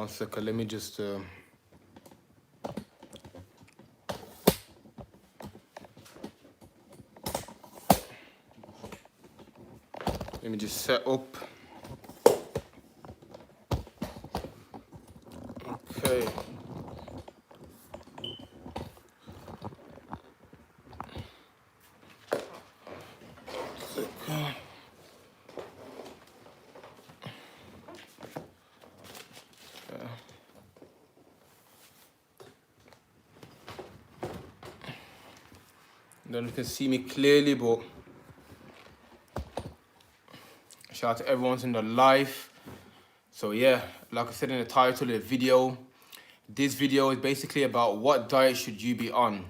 1 second, let me just set up. Okay. Then you can see me clearly, but shout out to everyone's in the live. So yeah, like I said in the title of the video, this video is basically about what diet should you be on.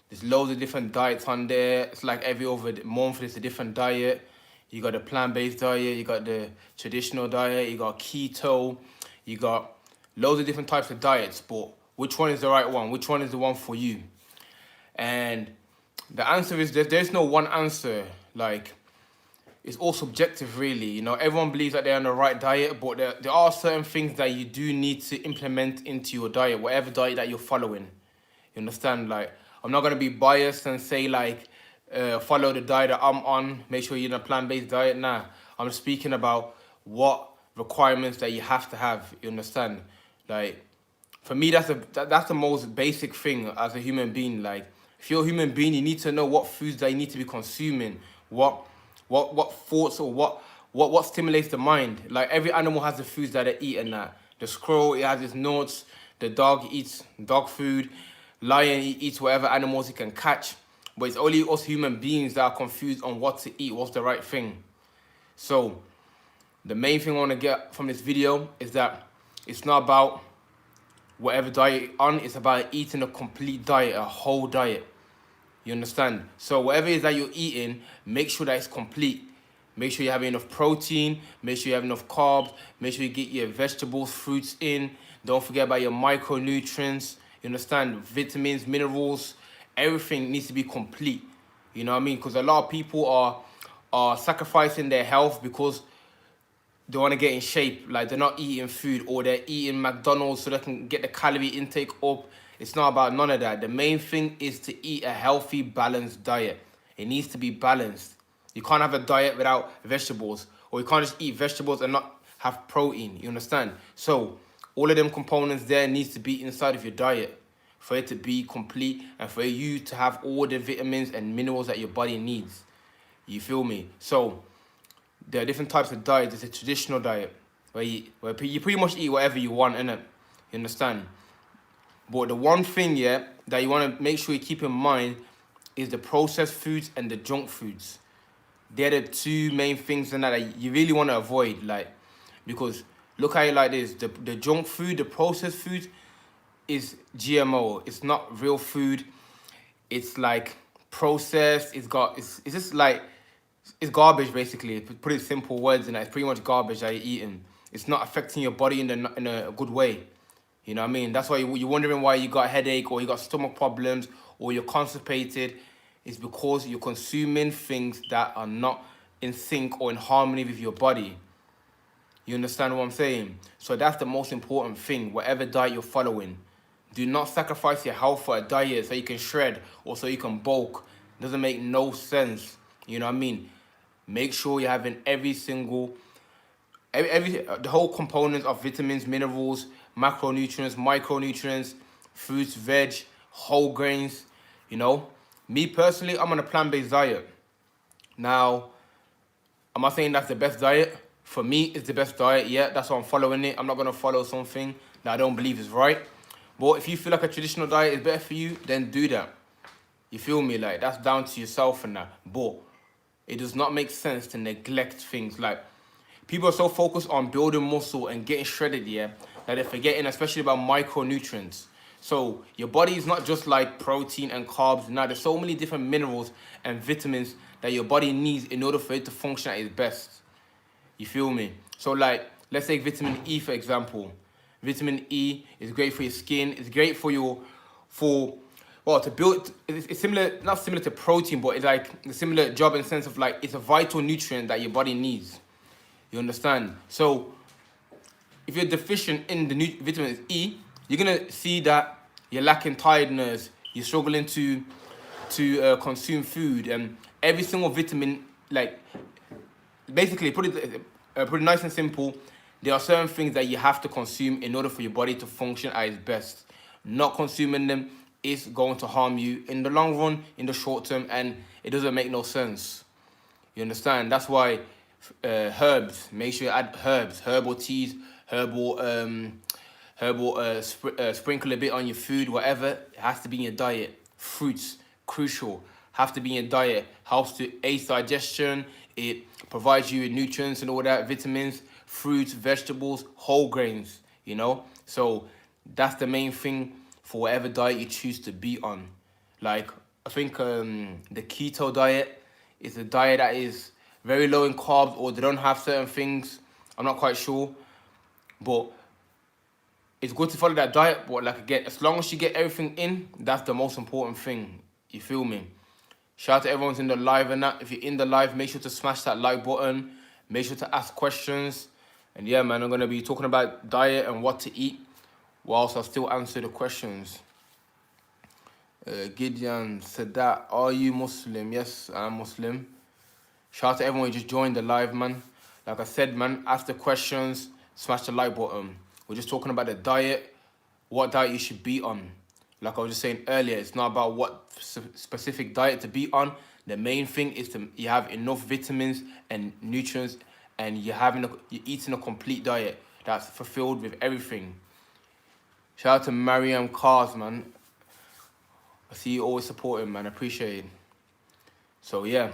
There's loads of different diets on there. It's like every other month there's a different diet. You got the plant-based diet, you got the traditional diet, you got keto, you got loads of different types of diets, but which one is the right one? Which one is the one for you? And the answer is there's no one answer. Like, it's all subjective, really. You know, everyone believes that they're on the right diet, but there are certain things that you do need to implement into your diet, whatever diet that you're following. You understand? Like, I'm not going to be biased and say, like, follow the diet that I'm on, make sure you're in a plant-based diet. Nah, I'm speaking about what requirements that you have to have. You understand? Like, for me, that's the most basic thing as a human being. Like, if you're a human being, you need to know what foods that you need to be consuming, what thoughts or what stimulates the mind. Like, every animal has the foods that they eat and that. The squirrel, it has its nuts. The dog eats dog food. Lion eats whatever animals he can catch. But it's only us human beings that are confused on what to eat, what's the right thing. So, the main thing I want to get from this video is that it's not about whatever diet you're on, it's about eating a complete diet, a whole diet. You understand? So whatever it is that you're eating, make sure that it's complete. Make sure you have enough protein, make sure you have enough carbs, make sure you get your vegetables, fruits in. Don't forget about your micronutrients. You understand? Vitamins, minerals, everything needs to be complete. You know what I mean? Because a lot of people are sacrificing their health because they want to get in shape. Like, they're not eating food, or they're eating McDonald's so they can get the calorie intake up. It's not about none of that. The main thing is to eat a healthy, balanced diet. It needs to be balanced. You can't have a diet without vegetables, or you can't just eat vegetables and not have protein. You understand? So all of them components there needs to be inside of your diet for it to be complete and for you to have all the vitamins and minerals that your body needs. You feel me? So there are different types of diets. There's a traditional diet where you pretty much eat whatever you want, innit? You understand? But the one thing, yeah, that you want to make sure you keep in mind is the processed foods and the junk foods. They're the two main things that you really want to avoid, like, because look at it like this: the junk food, the processed food, is GMO. It's not real food. It's like processed. It's just like, it's garbage, basically. Put it simple words, and it's pretty much garbage that you're eating. It's not affecting your body in a good way. You know what I mean? That's why you're wondering why you got a headache, or you got stomach problems, or you're constipated. It's because you're consuming things that are not in sync or in harmony with your body. You understand what I'm saying? So that's the most important thing, whatever diet you're following. Do not sacrifice your health for a diet so you can shred or so you can bulk. It doesn't make no sense. You know what I mean? Make sure you're having the whole components of vitamins, minerals, macronutrients, micronutrients, fruits, veg, whole grains. You know, me personally, I'm on a plant-based diet. Now, am I saying that's the best diet? For me, it's the best diet. Yeah, that's why I'm following it. I'm not going to follow something that I don't believe is right. But if you feel like a traditional diet is better for you, then do that. You feel me? Like, that's down to yourself and that. But it does not make sense to neglect things. Like, people are so focused on building muscle and getting shredded, yeah, that they're forgetting, especially about micronutrients. So your body is not just like protein and carbs. Now, there's so many different minerals and vitamins that your body needs in order for it to function at its best. You feel me? So, like, let's take vitamin E, for example. Vitamin E is great for your skin. It's great for to build. It's similar, not similar to protein, but it's like a similar job in the sense of, like, it's a vital nutrient that your body needs. You understand? So if you're deficient in the vitamin E, you're gonna see that you're lacking tiredness, you're struggling to consume food, and every single vitamin, like basically put it nice and simple, there are certain things that you have to consume in order for your body to function at its best. Not consuming them is going to harm you in the long run, in the short term, and it doesn't make no sense. You understand? That's why herbs, make sure you add herbs, herbal teas, sprinkle a bit on your food, whatever. It has to be in your diet. Fruits, crucial, have to be in your diet. Helps to aid digestion. It provides you with nutrients and all that, vitamins, fruits, vegetables, whole grains, you know? So that's the main thing for whatever diet you choose to be on. Like, I think the keto diet is a diet that is very low in carbs, or they don't have certain things. I'm not quite sure. But it's good to follow that diet. But like again, as long as you get everything in, that's the most important thing. You feel me? Shout out to everyone's in the live and that. If you're in the live, make sure to smash that like button. Make sure to ask questions. And yeah, man, I'm going to be talking about diet and what to eat whilst I still answer the questions. Gideon said that, are you Muslim? Yes, I'm Muslim. Shout out to everyone who just joined the live, man. Like I said, man, ask the questions, smash the like button. We're just talking about the diet, what diet you should be on. Like I was just saying earlier, it's not about what specific diet to be on. The main thing is you have enough vitamins and nutrients, and you're eating a complete diet that's fulfilled with everything. Shout out to Mariam Cars, man. I see you always supporting, man. I appreciate it. So yeah.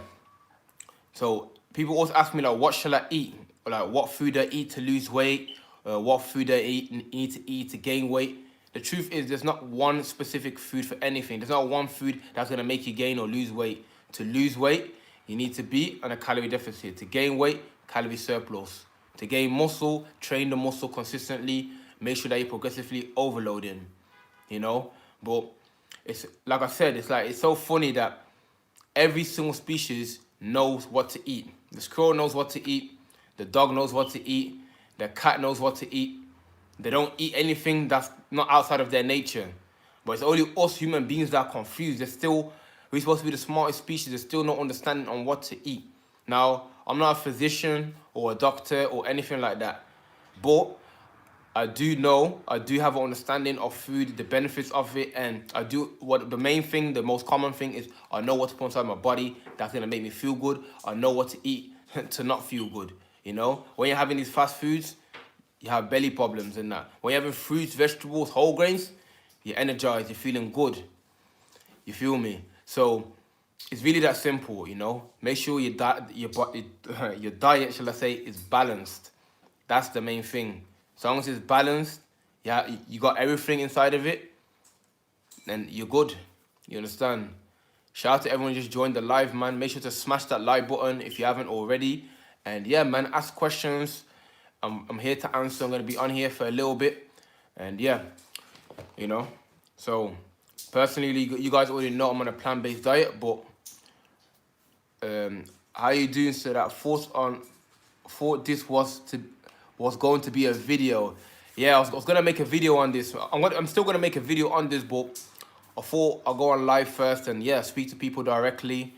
So people always ask me, like, what shall I eat? Or like, what food I eat to lose weight? What food I need to eat to gain weight? The truth is, there's not one specific food for anything. There's not one food that's going to make you gain or lose weight. To lose weight, you need to be on a calorie deficit. To gain weight, calorie surplus. To gain muscle, train the muscle consistently. Make sure that you're progressively overloading, you know? But it's like I said, it's so funny that every single species knows what to eat. The squirrel knows what to eat. The dog knows what to eat. The cat knows what to eat. They don't eat anything that's not outside of their nature. But it's only us human beings that are confused. We're supposed to be the smartest species. There's still no understanding on what to eat. Now, I'm not a physician or a doctor or anything like that. But I do have an understanding of food, the benefits of it, and the main thing, the most common thing is I know what to put inside my body that's gonna make me feel good. I know what to eat to not feel good, you know? When you're having these fast foods, you have belly problems and that. When you're having fruits, vegetables, whole grains, you're energized, you're feeling good. You feel me? So it's really that simple, you know? Make sure your diet, shall I say, is balanced. That's the main thing. As long as it's balanced, yeah, you got everything inside of it, then you're good. You understand? Shout out to everyone who just joined the live, man. Make sure to smash that like button if you haven't already. And yeah, man, ask questions. I'm here to answer. I'm going to be on here for a little bit. And yeah, you know. So, personally, you guys already know I'm on a plant-based diet. But how you doing? So that thought this was going to be a video. Yeah, I was going to make a video on this. I'm still going to make a video on this, but I thought I'll go on live first and, yeah, speak to people directly.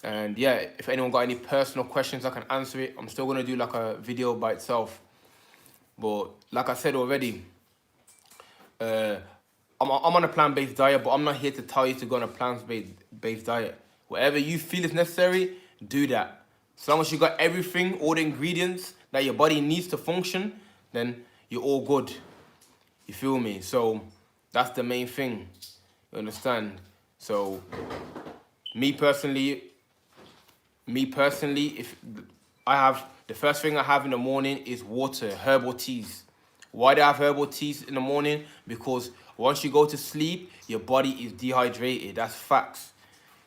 And, yeah, if anyone got any personal questions, I can answer it. I'm still going to do, like, a video by itself. But, like I said already, I'm on a plant-based diet, but I'm not here to tell you to go on a plant-based diet. Whatever you feel is necessary, do that. As long as you got everything, all the ingredients that your body needs to function, then you're all good. You feel me? So that's the main thing. You understand? So me personally, if the first thing I have in the morning is water, herbal teas. Why do I have herbal teas in the morning? Because once you go to sleep, your body is dehydrated. That's facts.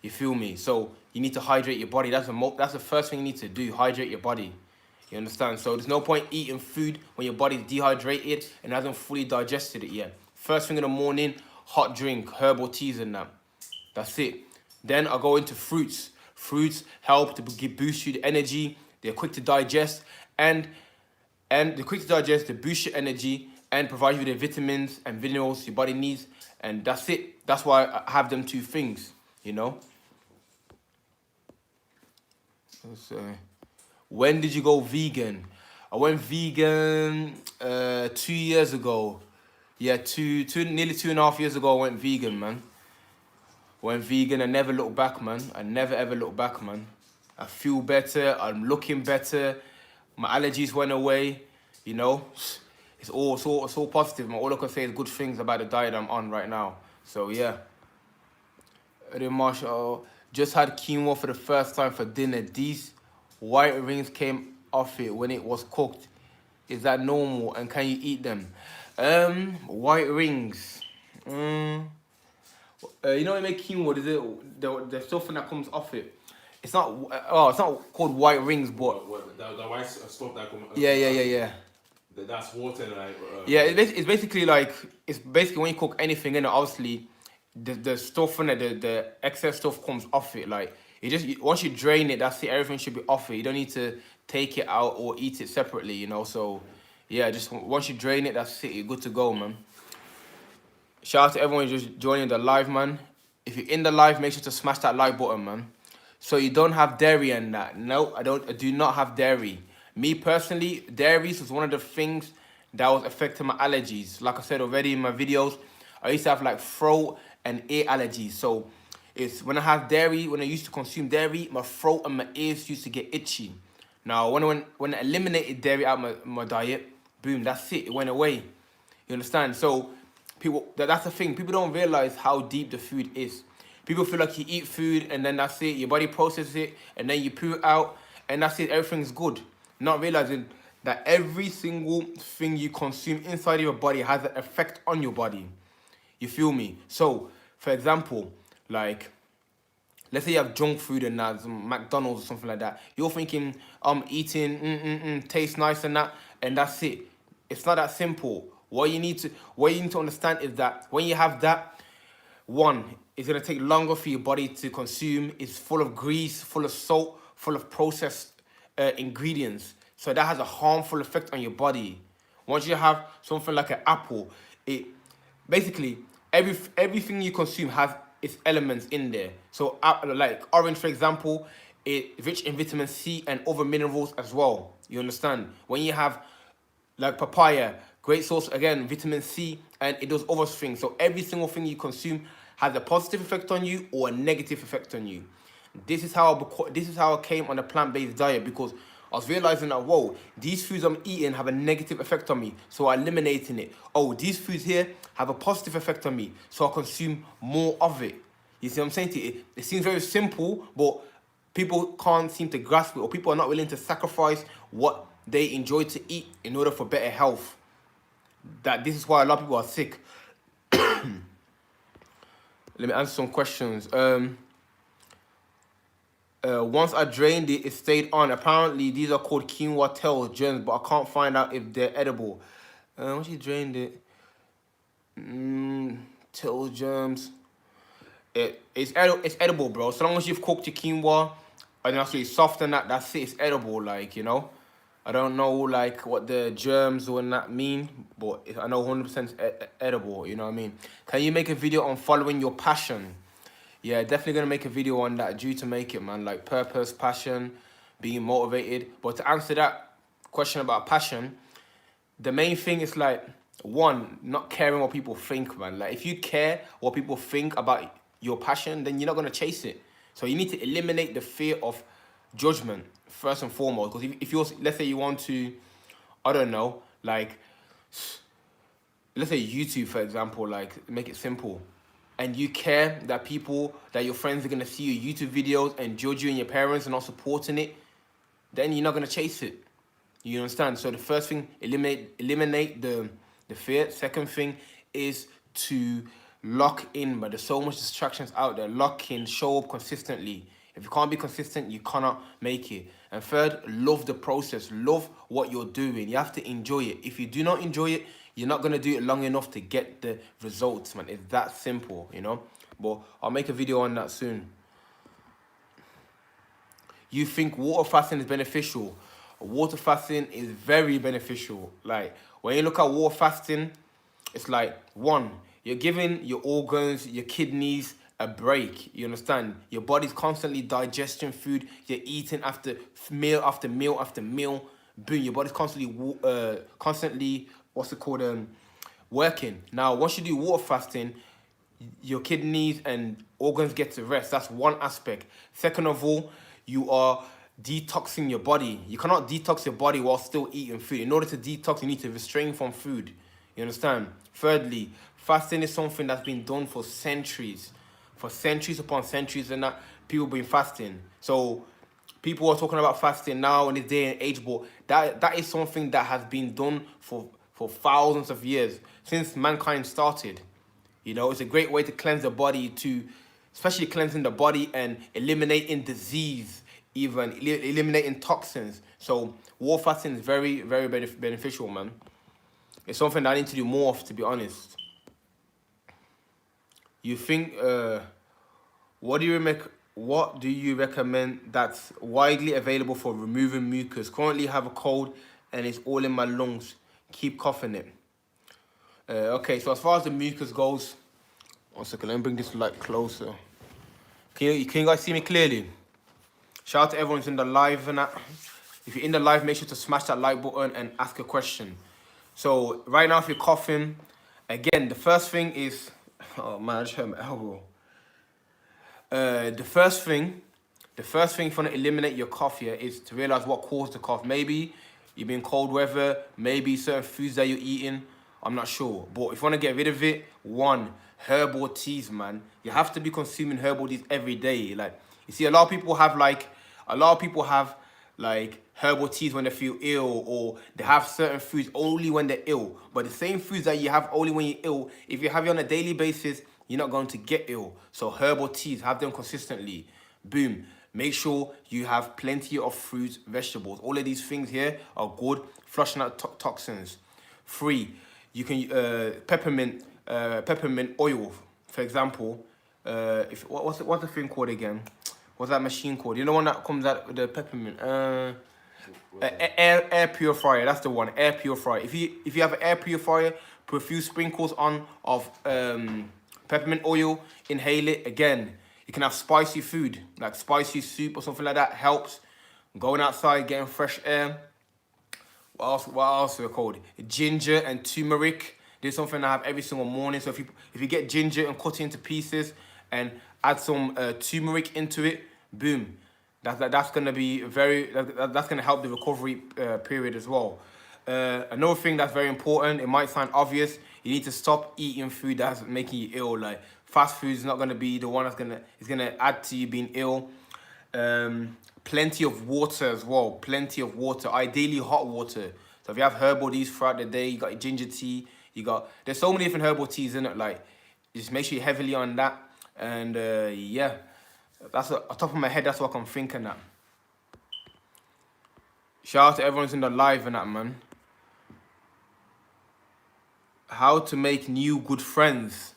You feel me? So you need to hydrate your body. That's the first thing you need to do, hydrate your body. You understand? So there's no point eating food when your body's dehydrated and hasn't fully digested it yet. First thing in the morning, hot drink, herbal teas and that. That's it. Then I go into fruits. Fruits help to boost you the energy. They're quick to digest. And and the quick to digest, to boost your energy and provide you with the vitamins and minerals your body needs, and that's it. That's why I have them two things, you know. So, when did you go vegan? I went vegan 2 years ago. Yeah, nearly 2.5 years ago. I went vegan, man. Went vegan. I never looked back, man. I never ever looked back, man. I feel better. I'm looking better. My allergies went away. You know, it's all positive, man. All I can say is good things about the diet I'm on right now. So yeah. Eddie Marshall just had quinoa for the first time for dinner. These white rings came off it when it was cooked. Is that normal? And can you eat them? White rings. You know when you make quinoa, there's the stuff that comes off it. It's not. It's not called white rings, but The white stuff that come. yeah. That's water, like. Yeah, it's basically like when you cook anything, and obviously the stuff in it, the excess stuff comes off it. Like once you drain it, that's it. Everything should be off it. You don't need to take it out or eat it separately, you know. So yeah, just once you drain it, that's it. You're good to go, man. Shout out to everyone who's just joining the live, man. If you're in the live, make sure to smash that like button, man. So you don't have dairy and that. No, I do not have dairy. Me personally, dairy was one of the things that was affecting my allergies. Like I said already in my videos, I used to have like throat and ear allergies. So it's when I used to consume dairy, my throat and my ears used to get itchy. Now when I eliminated dairy out of my diet, boom, that's it. It went away. You understand? So that's the thing. People don't realize how deep the food is. People feel like you eat food and then that's it. Your body processes it and then you poo it out and that's it. Everything's good. Not realizing that every single thing you consume inside your body has an effect on your body. You feel me? So, for example, like, let's say you have junk food and that, McDonald's or something like that. You're thinking, eating, tastes nice and that, and that's it. It's not that simple. What you need to understand is that when you have that, one, it's gonna take longer for your body to consume. It's full of grease, full of salt, full of processed ingredients. So that has a harmful effect on your body. Once you have something like an apple, it basically everything you consume has its elements in there. So like orange, for example, it's rich in vitamin C and other minerals as well. You understand? When you have like papaya, great source, again, vitamin C, and it does other things. So every single thing you consume has a positive effect on you or a negative effect on you. This is how I came on a plant-based diet, because I was realizing that, whoa, these foods I'm eating have a negative effect on me, so I'm eliminating it. Oh, these foods here have a positive effect on me, so I consume more of it. You see what I'm saying to you? It seems very simple, but people can't seem to grasp it, or people are not willing to sacrifice what they enjoy to eat in order for better health. This is why a lot of people are sick. Let me answer some questions. Once I drained it, it stayed on. Apparently, these are called quinoa tail germs, but I can't find out if they're edible. Once you drained it, tail germs. It's edible, bro. So long as you've cooked your quinoa and actually soften that, that's it. It's edible, like, you know. I don't know, like, what the germs or that mean, but I know 100% edible, you know what I mean? Can you make a video on following your passion? Yeah, definitely going to make a video on that, due to make it, man. Like, purpose, passion, being motivated. But to answer that question about passion, the main thing is, like, one, not caring what people think, man. Like, if you care what people think about your passion, then you're not going to chase it. So you need to eliminate the fear of judgment, first and foremost. Because if you're, let's say you want to, I don't know, like, let's say YouTube, for example, like, make it simple. And you care that your friends are going to see your YouTube videos and judge you and your parents are not supporting it, then you're not going to chase it. You understand? So the first thing, eliminate the fear. Second thing is to lock in, but there's so much distractions out there. Lock in, show up consistently. If you can't be consistent, you cannot make it. And third, love the process. Love what you're doing. You have to enjoy it. If you do not enjoy it, you're not going to do it long enough to get the results, man. It's that simple, you know? But I'll make a video on that soon. You think water fasting is beneficial? water fasting is very beneficial. Like when you look at water fasting, it's like one, you're giving your organs, your kidneys a break. You understand? Your body's constantly digesting food. You're eating after meal after meal after meal. Boom, your body's constantly what's it called working. Now, once you do water fasting, your kidneys and organs get to rest. That's one aspect. Second of all, you are detoxing your body. You cannot detox your body while still eating food. In order to detox, you need to restrain from food. You understand? Thirdly, fasting is something that's been done for centuries. For centuries upon centuries, and that people been fasting. So people are talking about fasting now in this day and age, but that is something that has been done for thousands of years since mankind started. You know, it's a great way to cleanse the body, especially cleansing the body and eliminating disease, even eliminating toxins. So water fasting is very, very beneficial, man. It's something that I need to do more of, to be honest. You think, what do you recommend that's widely available for removing mucus? Currently have a cold and it's all in my lungs. Keep coughing it. Okay, so as far as the mucus goes, one second, let me bring this light closer. Can you guys see me clearly? Shout out to everyone who's in the live and that. If you're in the live, make sure to smash that like button and ask a question. So right now, if you're coughing, again, the first thing is, oh man, I just hurt my elbow. The first thing if you want to eliminate your cough here is to realize what caused the cough. Maybe you've been cold weather, maybe certain foods that you're eating. I'm not sure. But if you want to get rid of it, one, herbal teas, man. You have to be consuming herbal teas every day. Like, you see, a lot of people have herbal teas when they feel ill, or they have certain foods only when they're ill. But the same foods that you have only when you're ill, if you have it on a daily basis, you're not going to get ill. So herbal teas, have them consistently. Boom. Make sure you have plenty of fruits, vegetables. All of these things here are good, flushing out toxins. 3, you can peppermint oil, for example. What's the thing called again? What's that machine called? You know, one that comes out with the peppermint. Air purifier. That's the one. Air purifier. If you have an air purifier, put a few sprinkles on of peppermint oil. Inhale it. Again, you can have spicy food, like spicy soup or something like that. Helps. Going outside, getting fresh air. What else are they called? Ginger and turmeric. This is something I have every single morning. So if you get ginger and cut it into pieces and add some turmeric into it, boom. That's gonna be that's gonna help the recovery period as well. Another thing that's very important, it might sound obvious, you need to stop eating food that's making you ill. Like fast food is not gonna be the one that's gonna add to you being ill. Plenty of water as well. Plenty of water, ideally hot water. So if you have herbal teas throughout the day, you got your ginger tea, there's so many different herbal teas in it. Like, just make sure you're heavily on that. And yeah, that's on top of my head, that's what I'm thinking that. Shout out to everyone's in the live and that, man. How to make new good friends?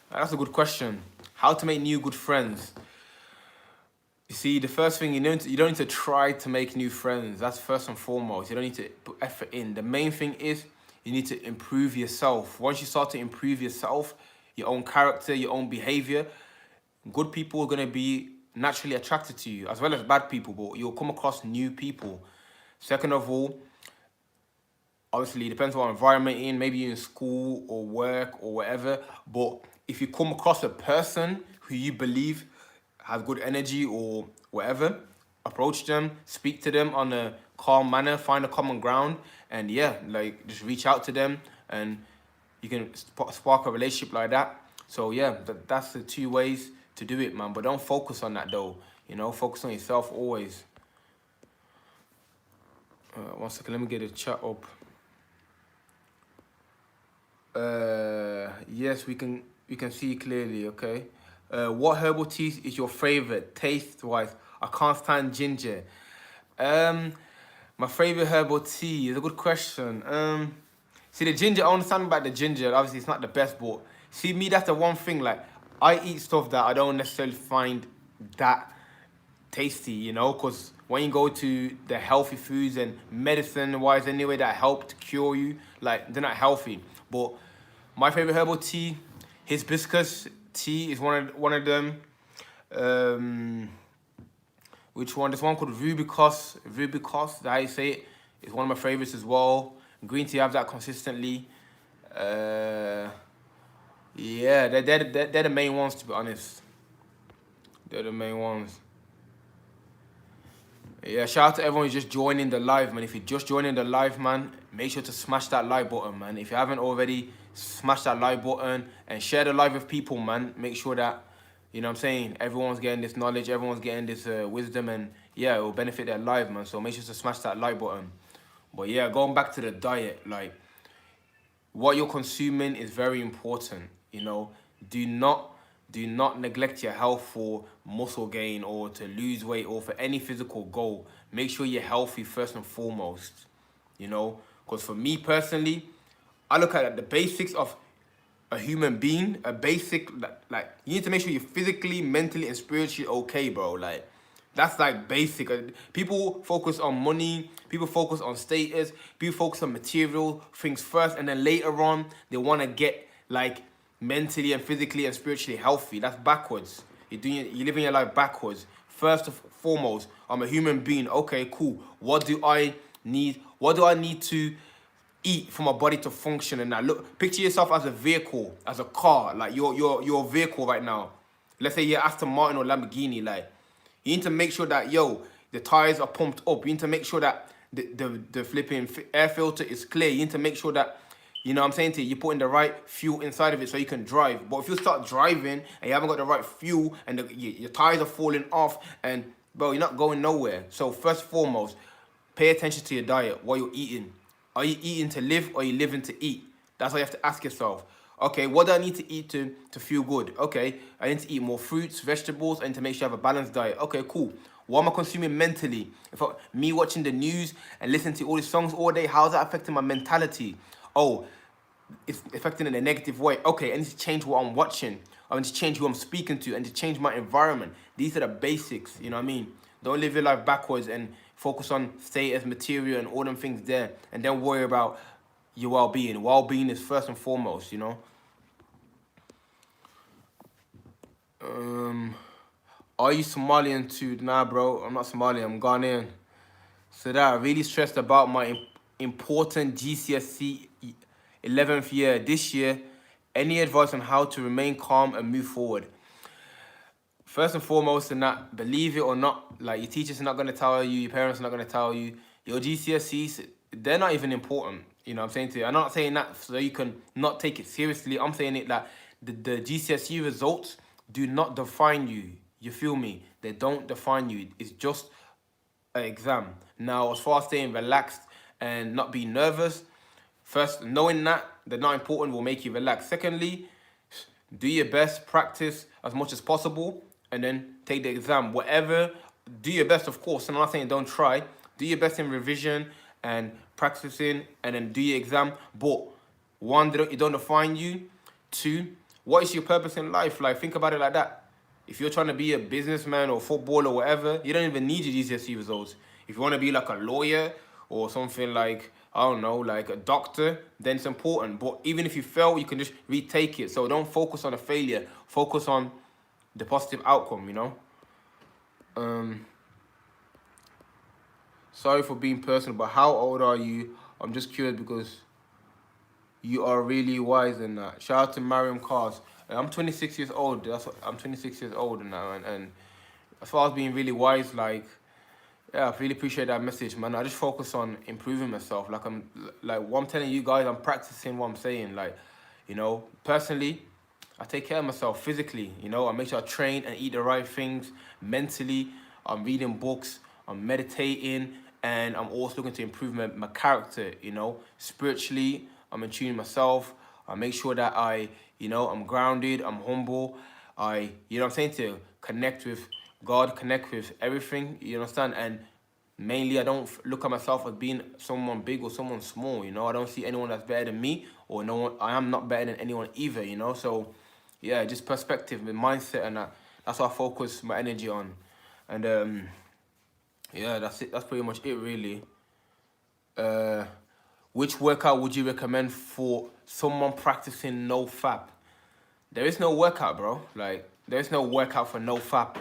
That's a good question. How to make new good friends? You see, the first thing, you don't need to try to make new friends. That's first and foremost. You don't need to put effort in. The main thing is you need to improve yourself. Once you start to improve yourself, your own character, your own behavior, good people are going to be naturally attracted to you, as well as bad people, but you'll come across new people. Second of all, obviously, it depends on what environment you're in. Maybe you're in school or work or whatever. But if you come across a person who you believe has good energy or whatever, approach them, speak to them on a calm manner, find a common ground, and yeah, like just reach out to them, and you can spark a relationship like that. So yeah, that's the 2 ways to do it, man. But don't focus on that though. You know, focus on yourself always. 1 second, let me get the chat up. Yes, we can see clearly. Okay. What herbal tea is your favorite taste-wise? I can't stand ginger. My favorite herbal tea is a good question. See, the ginger, I understand about the ginger. Obviously, it's not the best, but see, me, that's the one thing. Like, I eat stuff that I don't necessarily find that tasty, you know, because when you go to the healthy foods and medicine wise anyway that help to cure you, like they're not healthy. But my favorite herbal tea, hibiscus tea is one of them. Um, which one? This one called Rubicos. Rubicos, that how you say it. It's one of my favorites as well. Green tea, I have that consistently. Uh, yeah, they're the main ones, to be honest. They're the main ones. Yeah, shout out to everyone who's just joining the live, man. If you're just joining the live, man, make sure to smash that like button, man. If you haven't already, smash that like button and share the live with people, man. Make sure that, you know what I'm saying, everyone's getting this knowledge, everyone's getting this wisdom, and yeah, it will benefit their life, man. So make sure to smash that like button. But yeah, going back to the diet, like, what you're consuming is very important, you know. Do not neglect your health for muscle gain or to lose weight or for any physical goal. Make sure you're healthy first and foremost, you know. Because for me personally, I look at the basics of a human being, a basic, like you need to make sure you're physically, mentally, and spiritually okay, bro. Like, that's like basic. People focus on money, people focus on status, people focus on material things first, and then later on they want to get like mentally and physically and spiritually healthy. That's backwards. You're living your life backwards. First and foremost, I'm a human being. Okay, cool. What do I need? What do I need to eat for my body to function? And that, look, picture yourself as a vehicle, as a car, like your vehicle right now. Let's say you're Aston Martin or Lamborghini. Like, you need to make sure that, yo, the tires are pumped up. You need to make sure that the flipping air filter is clear. You need to make sure that, you know what I'm saying to you, you're putting the right fuel inside of it so you can drive. But if you start driving and you haven't got the right fuel and your tires are falling off, and bro, you're not going nowhere. So first and foremost, pay attention to your diet, what you're eating. Are you eating to live or are you living to eat? That's what you have to ask yourself. Okay, what do I need to eat to feel good? Okay, I need to eat more fruits, vegetables, and to make sure I have a balanced diet. Okay, cool. What am I consuming mentally? Me watching the news and listening to all these songs all day, how's that affecting my mentality? Oh, it's affecting in a negative way. Okay, I need to change what I'm watching. I need to change who I'm speaking to and to change my environment. These are the basics, you know what I mean? Don't live your life backwards and focus on status, material, and all them things there, and then worry about your well-being. Well-being is first and foremost, you know? Are you Somalian too? Nah, bro, I'm not Somalian, I'm Ghanaian. So that I really stressed about my important GCSE 11th year this year. Any advice on how to remain calm and move forward? First and foremost, and that, believe it or not, like, your teachers are not going to tell you, your parents are not going to tell you, your GCSEs, they're not even important. You know what I'm saying to you? I'm not saying that so you can not take it seriously. I'm saying it that the GCSE results do not define you. You feel me? They don't define you. It's just an exam. Now, as far as staying relaxed and not being nervous, first, knowing that they're not important will make you relax. Secondly, do your best, practice as much as possible, and then take the exam. Whatever, do your best, of course. And I'm not saying don't try. Do your best in revision and practicing, and then do your exam. But one, it don't define you. Two, what is your purpose in life? Like, think about it like that. If you're trying to be a businessman or footballer or whatever, you don't even need your GCSE results. If you want to be like a lawyer or something like, I don't know, like a doctor, then it's important. But even if you fail, you can just retake it. So don't focus on a failure. Focus on the positive outcome, you know? Sorry for being personal, but how old are you? I'm just curious because you are really wise in that. Shout out to Mariam Cars. I'm 26 years old. I'm 26 years old now, and as far as being really wise, like, yeah, I really appreciate that message, man. I just focus on improving myself. Like what I'm telling you guys, I'm practicing what I'm saying. Like, you know, personally, I take care of myself physically. You know, I make sure I train and eat the right things. Mentally, I'm reading books, I'm meditating, and I'm also looking to improve my character. You know, spiritually, I'm in tune with myself. I make sure that I'm grounded, I'm humble. You know what I'm saying, to connect with God, connect with everything, you understand? And mainly, I don't look at myself as being someone big or someone small, you know? I don't see anyone that's better than me, or no one. I am not better than anyone either, you know? So, yeah, just perspective and mindset, and that's what I focus my energy on. And yeah, that's it. That's pretty much it, really. Which workout would you recommend for someone practicing no fap? There is no workout, bro. Like, there is no workout for no fap.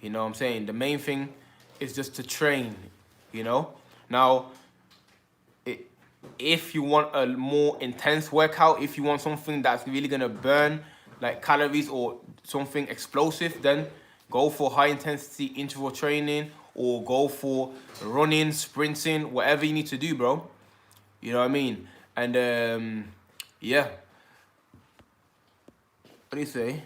You know what I'm saying? The main thing is just to train, you know? Now, if you want a more intense workout, if you want something that's really gonna burn like calories or something explosive, then go for high intensity interval training or go for running, sprinting, whatever you need to do, bro. You know what I mean? And yeah. What do you say?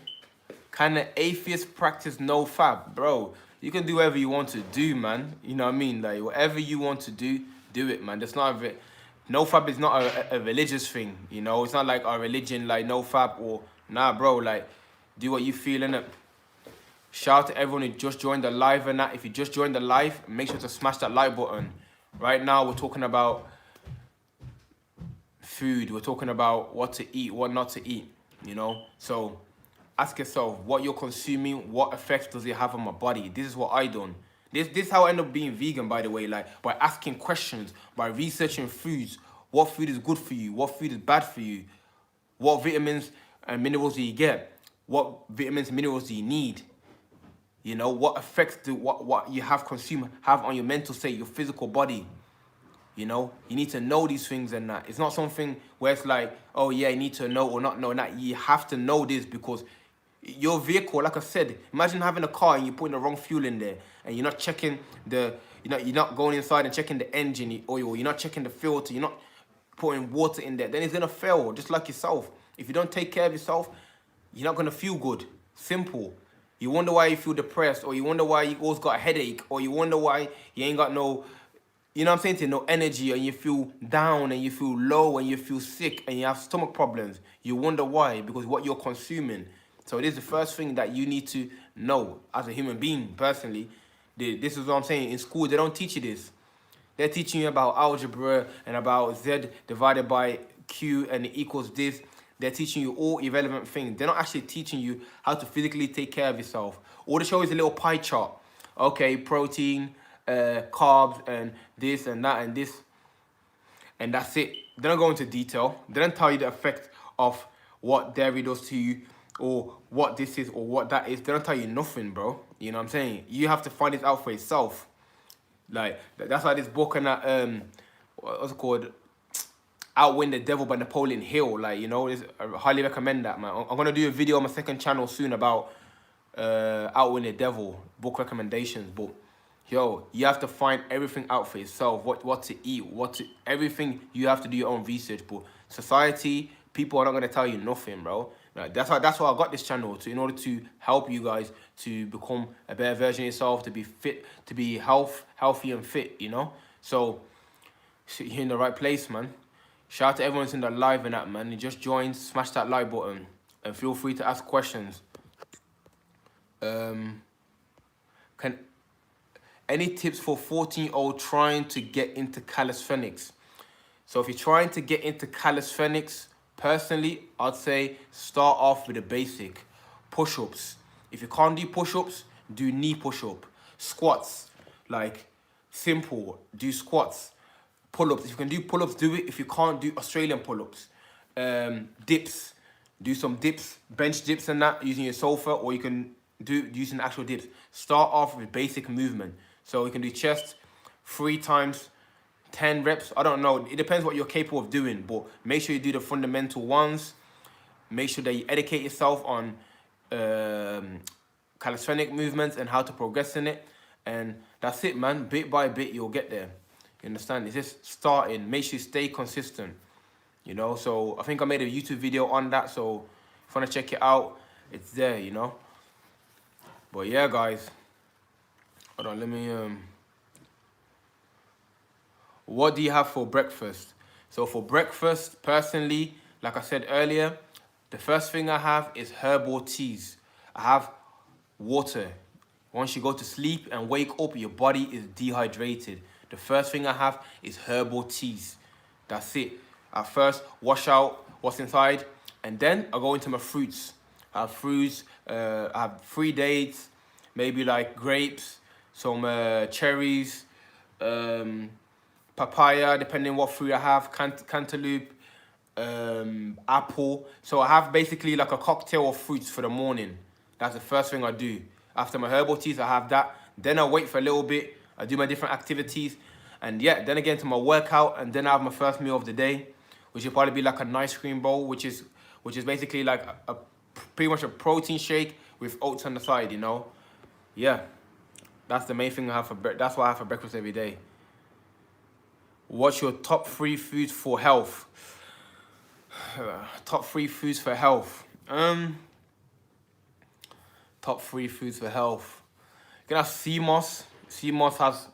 Can an atheist practice no fab? Bro, you can do whatever you want to do, man. You know what I mean? Like, whatever you want to do it, man. That's not no fab is not a religious thing, you know? It's not like our religion, like, no fab or... Nah, bro, like, do what you feel, innit? Shout out to everyone who just joined the live and that. If you just joined the live, make sure to smash that like button. Right now, we're talking about food. We're talking about what to eat, what not to eat, you know? So ask yourself what you're consuming, what effects does it have on my body? This is what I done. This is how I end up being vegan, by the way, like by asking questions, by researching foods. What food is good for you? What food is bad for you? What vitamins and minerals do you get? What vitamins and minerals do you need? You know, what effects do what you have consumed have on your mental state, your physical body? You know, you need to know these things and that. It's not something where it's like, oh yeah, you need to know or not know that. You have to know this because your vehicle, like I said, imagine having a car and you're putting the wrong fuel in there and you're not checking you're not going inside and checking the engine oil, you're not checking the filter, you're not putting water in there, then it's gonna fail, just like yourself. If you don't take care of yourself, you're not gonna feel good. Simple. You wonder why you feel depressed, or you wonder why you always got a headache, or you wonder why you ain't got no, you know what I'm saying, to no energy, and you feel down, and you feel low, and you feel sick, and you have stomach problems. You wonder why, because what you're consuming. So it is the first thing that you need to know as a human being, personally. This is what I'm saying. In school, they don't teach you this. They're teaching you about algebra and about Z divided by Q and it equals this. They're teaching you all irrelevant things. They're not actually teaching you how to physically take care of yourself. All they show is a little pie chart. Okay, protein, carbs, and this and that and this. And that's it. They don't go into detail. They don't tell you the effect of what dairy does to you or what this is or what that is. They don't tell you nothing, bro. You know what I'm saying? You have to find it out for yourself. Like, that's why this book and that, what's it called? Outwin the Devil by Napoleon Hill. Like, you know, I highly recommend that, man. I'm going to do a video on my second channel soon about Outwin the Devil, book recommendations. But, yo, you have to find everything out for yourself. What to eat, everything you have to do your own research. But society, people are not going to tell you nothing, bro. Like, that's why I got this channel, in order to help you guys to become a better version of yourself, to be fit, to be healthy and fit, you know? So, you're in the right place, man. Shout out to everyone who's in the live and that, man. You just joined, smash that like button, and feel free to ask questions. Can any tips for 14-year-old trying to get into calisthenics? So if you're trying to get into calisthenics, personally, I'd say start off with the basic. Push-ups. If you can't do push-ups, do knee push-up. Squats, like, simple, do squats. Pull-ups, if you can do pull-ups, do it. If you can't, do Australian pull-ups. Dips, do some dips, bench dips and that, using your sofa, or you can do using actual dips. Start off with basic movement. So you can do chest 3 times 10 reps. I don't know, it depends what you're capable of doing, but make sure you do the fundamental ones. Make sure that you educate yourself on calisthenic movements and how to progress in it. And that's it, man. Bit by bit, you'll get there. You understand? It's just starting. Make sure you stay consistent. You know, so I think I made a YouTube video on that. So if you want to check it out, it's there, you know. But yeah, guys. Hold on, let me... What do you have for breakfast? So for breakfast, personally, like I said earlier, the first thing I have is herbal teas. I have water. Once you go to sleep and wake up, your body is dehydrated. The first thing I have is herbal teas. That's it. At first, wash out what's inside, and then I go into my fruits. I have fruits, I have 3 dates, maybe like grapes, some cherries, papaya, depending what fruit I have, cantaloupe, apple. So I have basically like a cocktail of fruits for the morning. That's the first thing I do. After my herbal teas, I have that. Then I wait for a little bit. I do my different activities. And yeah, then again to my workout, and then I have my first meal of the day, which will probably be like an ice cream bowl, which is basically like a pretty much a protein shake with oats on the side, you know. Yeah, that's the main thing I have for that's what I have for breakfast every day. What's your top 3 foods for health? Top 3 foods for health. Top 3 foods for health. You can have sea moss. Sea moss has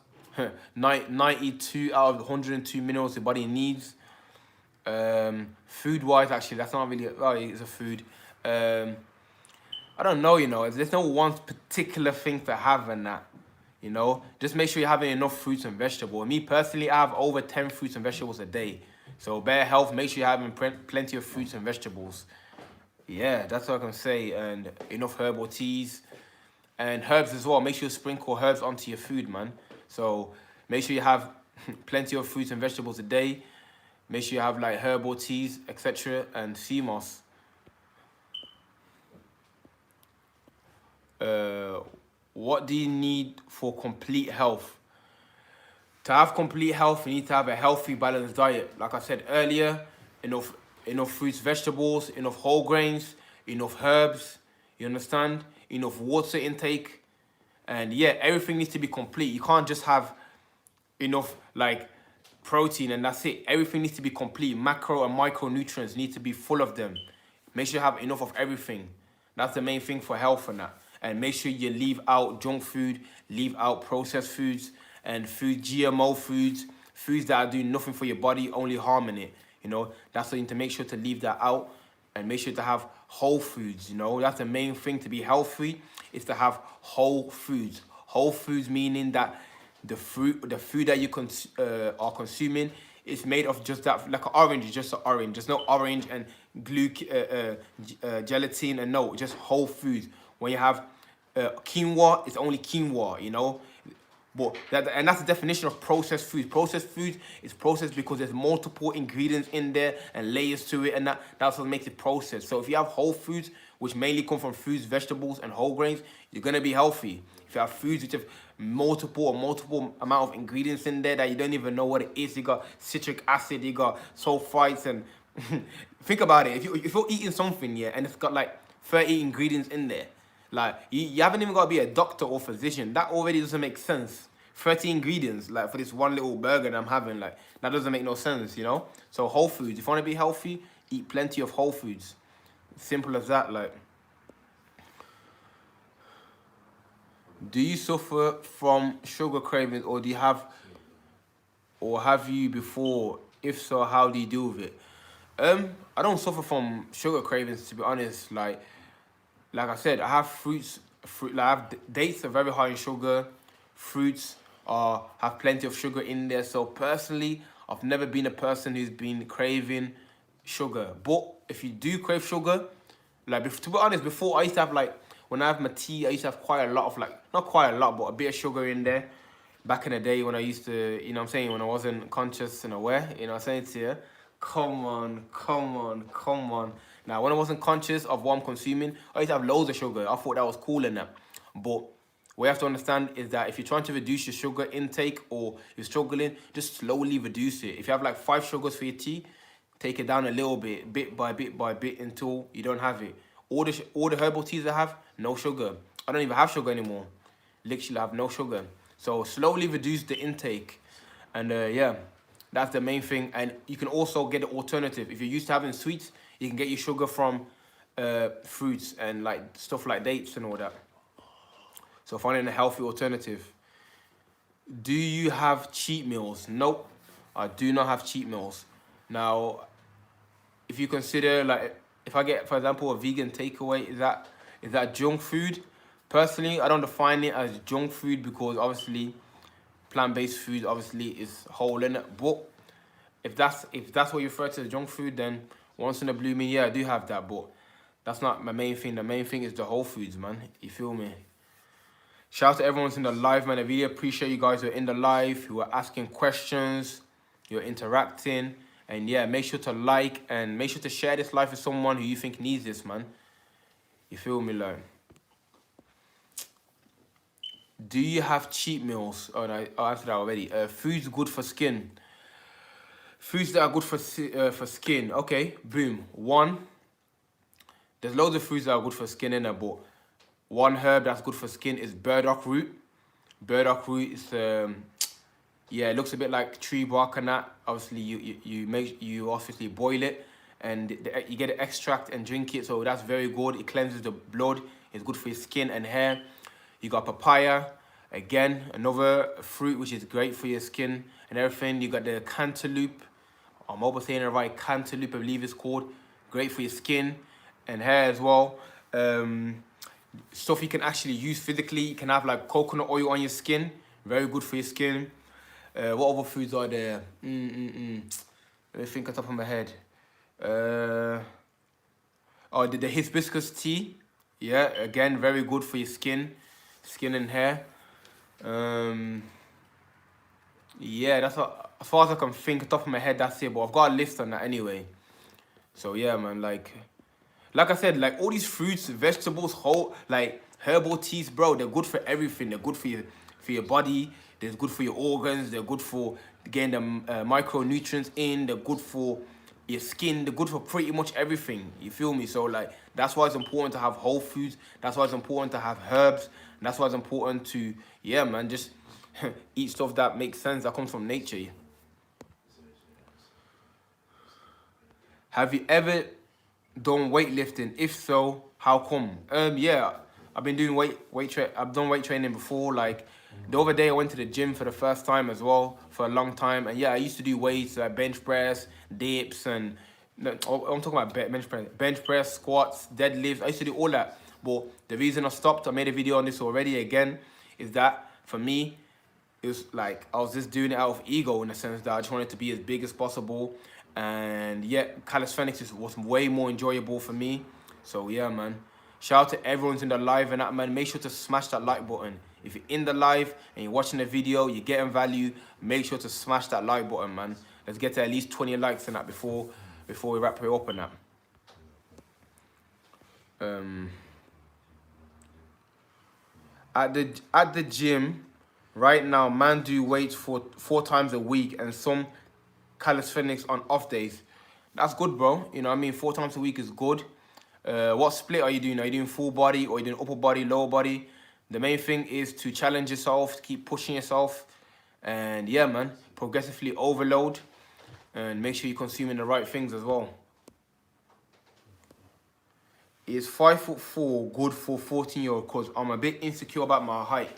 92 out of 102 minerals the body needs. Food wise, actually, that's not really, oh, it's a food. I don't know, you know, there's no one particular thing to have in that, you know. Just make sure you're having enough fruits and vegetables. Me personally, I have over 10 fruits and vegetables a day. So better health, make sure you're having plenty of fruits and vegetables. Yeah, that's what I can say. And enough herbal teas and herbs as well. Make sure you sprinkle herbs onto your food, man. So make sure you have plenty of fruits and vegetables a day. Make sure you have like herbal teas, etc. and sea moss. What do you need for complete health? To have complete health, you need to have a healthy, balanced diet. Like I said earlier, enough fruits, vegetables, enough whole grains, enough herbs, you understand? Enough water intake. And yeah, everything needs to be complete. You can't just have enough like protein and that's it. Everything needs to be complete. Macro and micronutrients need to be full of them. Make sure you have enough of everything. That's the main thing for health and that. And make sure you leave out junk food, leave out processed foods, and GMO foods, foods that are doing nothing for your body, only harming it. You know, that's what you need to make sure to leave that out, and make sure to have whole foods. You know, that's the main thing to be healthy, is to have whole foods. Whole foods meaning that the food that you are consuming is made of just that, like an orange is just an orange. There's no orange and gelatin, and no, just whole foods. When you have quinoa, it's only quinoa, you know. But that's the definition of processed food. Processed food is processed because there's multiple ingredients in there and layers to it, and that's what makes it processed. So if you have whole foods, which mainly come from fruits, vegetables, and whole grains, you're gonna be healthy. If you have foods which have multiple amount of ingredients in there that you don't even know what it is, you got citric acid, you got sulfites, and think about it. If you're eating something, yeah, and it's got like 30 ingredients in there, like, you haven't even got to be a doctor or physician. That already doesn't make sense. 30 ingredients, like, for this one little burger that I'm having, like, that doesn't make no sense, you know? So, whole foods. If you want to be healthy, eat plenty of whole foods. Simple as that, like. Do you suffer from sugar cravings, or have you before? If so, how do you deal with it? I don't suffer from sugar cravings, to be honest. Like I said, I have dates are very high in sugar. Fruits have plenty of sugar in there. So personally, I've never been a person who's been craving sugar. But if you do crave sugar, like, to be honest, before I used to have, like, when I have my tea, I used to have quite a lot of, like, not quite a lot, but a bit of sugar in there. Back in the day when I used to, you know what I'm saying, when I wasn't conscious and aware, you know what I'm saying to you? Come on. Now, when I wasn't conscious of what I'm consuming, I used to have loads of sugar. I thought that was cool and that. But what you have to understand is that if you're trying to reduce your sugar intake, or you're struggling, just slowly reduce it. If you have like 5 sugars for your tea, take it down a little bit, bit by bit, until you don't have it. All the herbal teas I have, no sugar. I don't even have sugar anymore. Literally, I have no sugar. So slowly reduce the intake. And yeah, that's the main thing. And you can also get an alternative. If you're used to having sweets, you can get your sugar from fruits and like stuff like dates and all that. So finding a healthy alternative. Do you have cheat meals? Nope, I do not have cheat meals. Now, if you consider, like, if I get, for example, a vegan takeaway, is that junk food? Personally, I don't define it as junk food, because obviously plant-based food obviously is whole in it. But if that's what you refer to as junk food, then once in a blue moon, yeah, I do have that. But that's not my main thing. The main thing is the whole foods, man. You feel me? Shout out to everyone's in the live, man. I really appreciate you guys who are in the live, who are asking questions, you're interacting. And yeah, make sure to like and make sure to share this live with someone who you think needs this, man. You feel me, like? Do you have cheat meals? Oh, no, I answered that already. Foods good for skin. Foods that are good for skin. Okay, boom. One, there's loads of foods that are good for skin in there, but one herb that's good for skin is burdock root. Burdock root is yeah, it looks a bit like tree bark and that. Obviously, you obviously boil it, and you get the extract and drink it. So that's very good. It cleanses the blood. It's good for your skin and hair. You got papaya, again another fruit which is great for your skin and everything. You got the cantaloupe. I'm hoping saying it right. Cantaloupe, I believe it's called. Great for your skin and hair as well. Stuff you can actually use physically. You can have like coconut oil on your skin. Very good for your skin. What other foods are there? Let me think on top of my head. Oh, the hibiscus tea. Yeah, again, very good for your skin and hair. Yeah, that's what, as far as I can think on top of my head, that's it. But I've got a list on that anyway. So yeah, man, like I said, like all these fruits, vegetables, whole like herbal teas, bro, they're good for everything. They're good for your body. They're good for your organs. They're good for getting the micronutrients in. They're good for your skin. They're good for pretty much everything. You feel me? So like that's why it's important to have whole foods. That's why it's important to have herbs. And that's why it's important to, yeah, man, just eat stuff that makes sense, that comes from nature. Have you ever done weightlifting? If so, how come? Yeah, I've been doing I've done weight training before. Like the other day, I went to the gym for the first time as well for a long time. And yeah, I used to do weights like bench press, dips, and no, I'm talking about bench press, squats, deadlifts. I used to do all that. But the reason I stopped, I made a video on this already again, is that for me, it was like I was just doing it out of ego in the sense that I just wanted to be as big as possible. And yeah, calisthenics was way more enjoyable for me. So yeah, man. Shout out to everyone's in the live and that, man. Make sure to smash that like button. If you're in the live and you're watching the video, you're getting value, make sure to smash that like button, man. Let's get to at least 20 likes on that before we wrap it up on that. At the gym right now, man do weights for 4 times a week and some calisthenics on off days. That's good, bro. You know what I mean? 4 times a week is good. What split are you doing? Are you doing full body or are you doing upper body, lower body? The main thing is to challenge yourself, to keep pushing yourself. And yeah, man, progressively overload and make sure you're consuming the right things as well. Is 5'4" good for 14-year-old? Cause I'm a bit insecure about my height.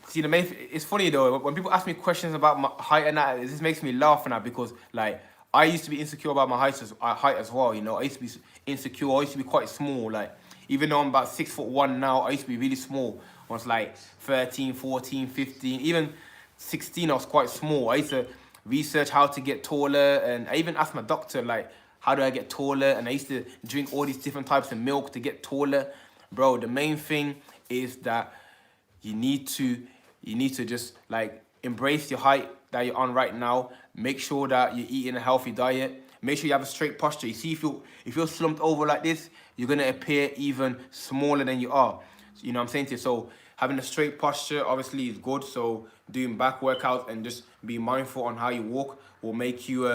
See, it's funny though, when people ask me questions about my height and that, it just makes me laugh and that, because like I used to be insecure about my height as well, you know. I used to be insecure. I used to be quite small. Like even though I'm about 6'1" now, I used to be really small. I was like 13, 14, 15, even 16. I was quite small. I used to research how to get taller, and I even asked my doctor like, how do I get taller? And I used to drink all these different types of milk to get taller. Bro, the main thing is that you need to just like embrace your height that you're on right now. Make sure that you're eating a healthy diet. Make sure you have a straight posture. You see, if you're slumped over like this, you're gonna appear even smaller than you are. You know what I'm saying to you? So having a straight posture obviously is good. So doing back workouts and just be mindful on how you walk will make you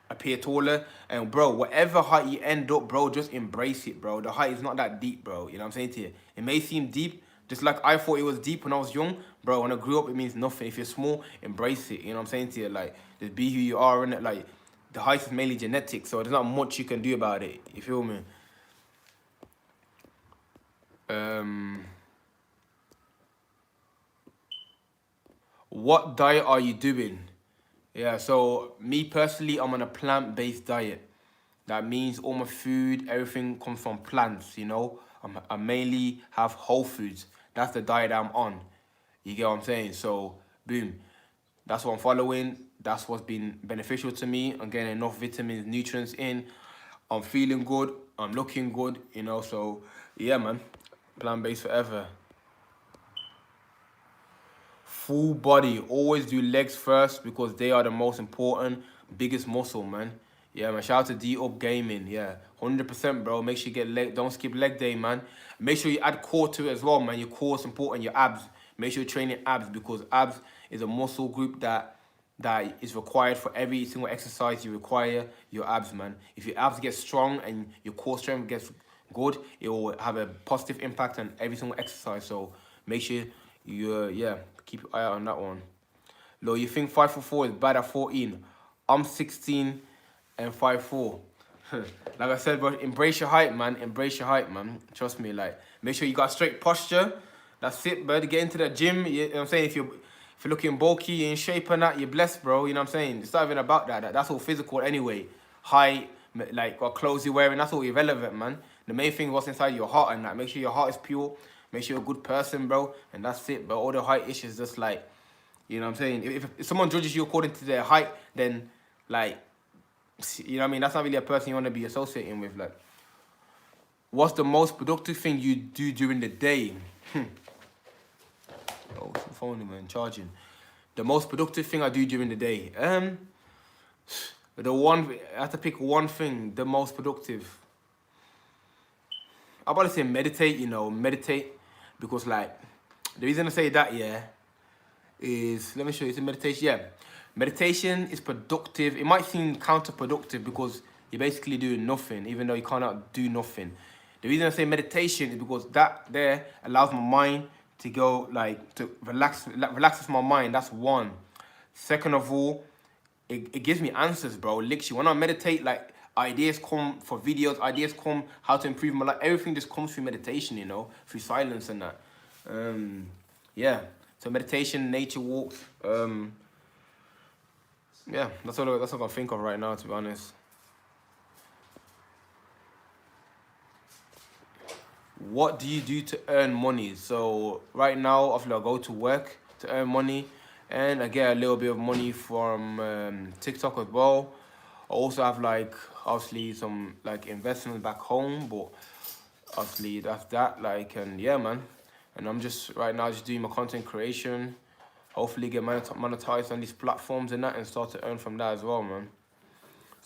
appear taller. And bro, whatever height you end up, bro, just embrace it, bro. The height is not that deep, bro. You know what I'm saying to you? It may seem deep, just like I thought it was deep when I was young, bro. When I grew up, it means nothing. If you're small, embrace it. You know what I'm saying to you? Like, just be who you are, innit? Like, the height is mainly genetic, so there's not much you can do about it. You feel me? What diet are you doing? Yeah, so me personally, I'm on a plant-based diet. That means all my food, everything comes from plants, you know? I mainly have whole foods. That's the diet I'm on. You get what I'm saying? So, boom. That's what I'm following. That's what's been beneficial to me. I'm getting enough vitamins, nutrients in. I'm feeling good. I'm looking good, you know? So, yeah, man. Plant-based forever. Full body. Always do legs first because they are the most important, biggest muscle, man. Yeah, man. Shout out to D-Up Gaming. Yeah, 100%, bro. Make sure you get leg. Don't skip leg day, man. Make sure you add core to it as well, man. Your core is important. Your abs. Make sure you're training abs because abs is a muscle group that is required for every single exercise you require your abs, man. If your abs get strong and your core strength gets good, it will have a positive impact on every single exercise. So make sure you, keep your eye out on that one. Lo, you think 5'4" is bad at 14? I'm 16 and 5'4". Like I said, bro, embrace your height, man. Embrace your height, man. Trust me, like, make sure you got straight posture. That's it, bud. Get into the gym. You know what I'm saying? If you're looking bulky, you're in shape and that, you're blessed, bro. You know what I'm saying? It's not even about that. That's all physical anyway. Height, like, what clothes you're wearing, that's all irrelevant, man. The main thing is what's inside your heart and that. Make sure your heart is pure. Make sure you're a good person, bro. And that's it, bro. All the height issues just like, you know what I'm saying? If someone judges you according to their height, then, like, you know what I mean? That's not really a person you want to be associating with. Like, what's the most productive thing you do during the day? Oh, the phone, man, charging. The most productive thing I do during the day. I have to pick one thing. The most productive. I'm about to say meditate. You know, meditate, because like the reason I say that, yeah, is let me show you some meditation. Yeah, meditation is productive. It might seem counterproductive because you're basically doing nothing, even though you cannot do nothing. The reason I say meditation is because that there allows my mind to go, like, to relaxes my mind. That's one. Second of all, it gives me answers, bro. Literally, when I meditate, like, ideas come for videos, ideas come how to improve my life. Everything just comes through meditation, you know, through silence and that. Yeah. So meditation, nature walks. Yeah, that's all I can think of right now, to be honest. What do you do to earn money? So right now, I go to work to earn money, and I get a little bit of money from TikTok as well. I also have, like, obviously some, like, investments back home, but obviously that's that. Like, and yeah, man. And I'm just right now just doing my content creation. Hopefully get monetized on these platforms and that, and start to earn from that as well, man.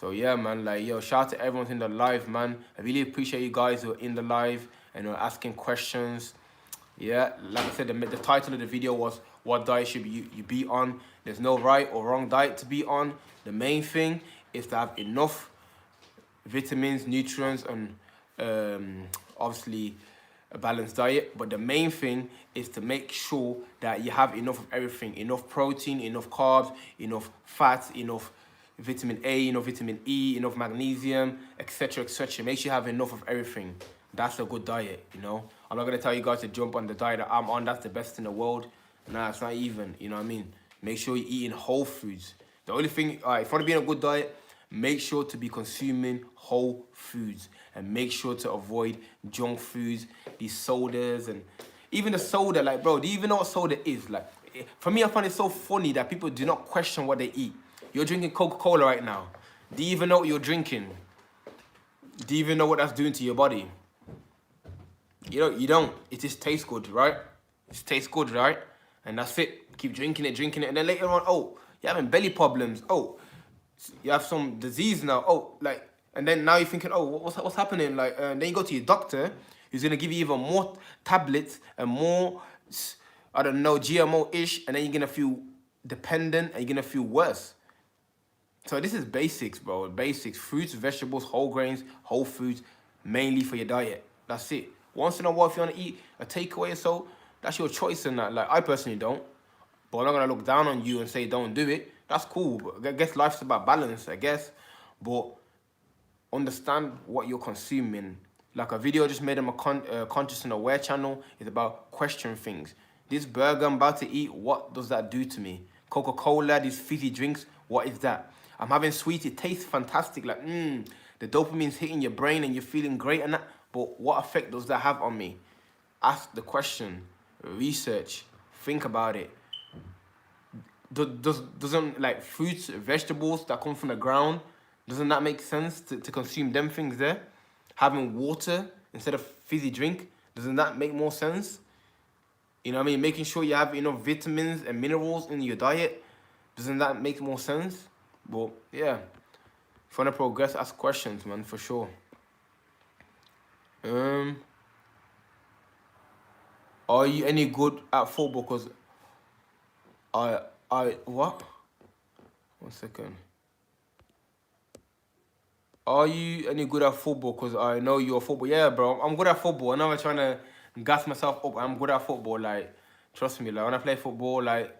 So yeah, man, like, yo, shout out to everyone in the live, man. I really appreciate you guys who are in the live and are asking questions. Yeah, like I said, the title of the video was what diet should you be on. There's no right or wrong diet to be on. The main thing is to have enough vitamins, nutrients, and obviously a balanced diet. But the main thing is to make sure that you have enough of everything. Enough protein, enough carbs, enough fats, enough vitamin A, enough vitamin E, enough magnesium, etc., etc. Make sure you have enough of everything. That's a good diet, you know. I'm not going to tell you guys to jump on the diet that I'm on. That's the best in the world. Nah, it's not even, you know what I mean? Make sure you're eating whole foods. The only thing, if you want to be in a good diet, make sure to be consuming whole foods. And make sure to avoid junk foods, these sodas, and even the soda. Like, bro, do you even know what soda is? Like, for me, I find it so funny that people do not question what they eat. You're drinking Coca-Cola right now. Do you even know what you're drinking? Do you even know what that's doing to your body? You don't. It just tastes good, right? It just tastes good, right? And that's it. Keep drinking it. And then later on, oh, you're having belly problems. Oh, you have some disease now. Oh, like, and then now you're thinking, oh, what's happening? Like, then you go to your doctor, who's going to give you even more tablets and more, I don't know, GMO-ish, and then you're going to feel dependent and you're going to feel worse. So this is basics, bro. Basics. Fruits, vegetables, whole grains, whole foods, mainly for your diet. That's it. Once in a while, if you want to eat a takeaway or so, that's your choice in that. Like, I personally don't. But I'm not going to look down on you and say don't do it. That's cool. But I guess life's about balance, I guess. But understand what you're consuming. Like, a video I just made on my Conscious and Aware channel is about question things. This burger I'm about to eat, what does that do to me? Coca-Cola, these fizzy drinks, what is that? I'm having sweets, it tastes fantastic. Like, the dopamine's hitting your brain and you're feeling great and that. But what effect does that have on me? Ask the question, research, think about it. Doesn't, like, fruits, vegetables that come from the ground, doesn't that make sense to consume them things there? Having water instead of fizzy drink, Doesn't that make more sense? You know what I mean? Making sure you have enough vitamins and minerals in your diet. Doesn't that make more sense? Well, yeah. If you want to progress, ask questions, man, for sure. Are you any good at football? Cause what? 1 second. Are you any good at football? Cause I know you're a football. Yeah, bro. I'm good at football. I'm not trying to gas myself up. I'm good at football. Like, trust me. Like when I play football, like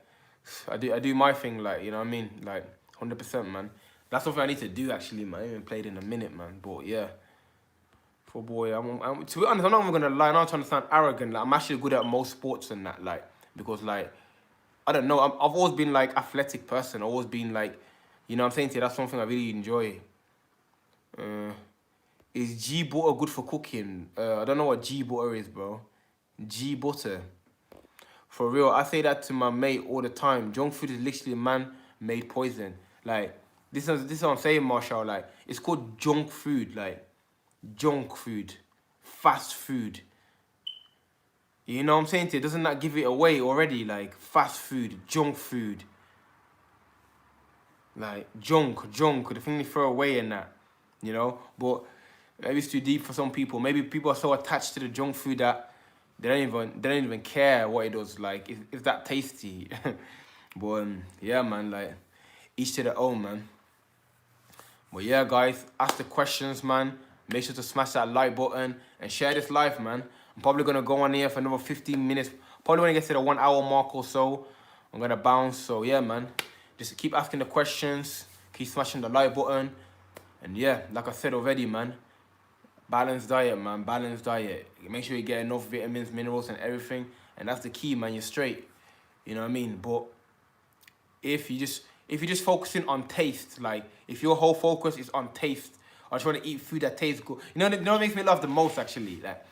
I do my thing. Like, you know what I mean? Like 100%, man. That's something I need to do actually, man. I haven't played in a minute, man. But yeah. Football, yeah. To be honest, I'm not even gonna lie. I'm not trying to sound arrogant. Like I'm actually good at most sports and that. Like because like I don't know. I've always been like athletic person. Always been like, you know what I'm saying to you, that's something I really enjoy. Is G butter good for cooking? I don't know what G butter is, bro. G butter. For real, I say that to my mate all the time. Junk food is literally man-made poison. Like this is what I'm saying, Marshall. Like it's called junk food. Like junk food, fast food. You know what I'm saying to you? Doesn't that give it away already? Like fast food, junk food. Like junk, the thing they throw away and that, you know. But maybe it's too deep for some people. Maybe people are so attached to the junk food that they don't even care what it does. Like it's that tasty. But yeah, man. Like each to their own, man. But yeah, guys, ask the questions, man. Make sure to smash that like button and share this live, man. I'm probably gonna go on here for another 15 minutes. Probably when I get to the 1 hour mark or so, I'm gonna bounce. So yeah, man. Just keep asking the questions, keep smashing the like button. And yeah, like I said already, man, balanced diet, man, balanced diet. Make sure you get enough vitamins, minerals, and everything. And that's the key, man, you're straight. You know what I mean? But if you're just focusing on taste, like if your whole focus is on taste, or trying to eat food that tastes good, you know what makes me laugh the most actually? Like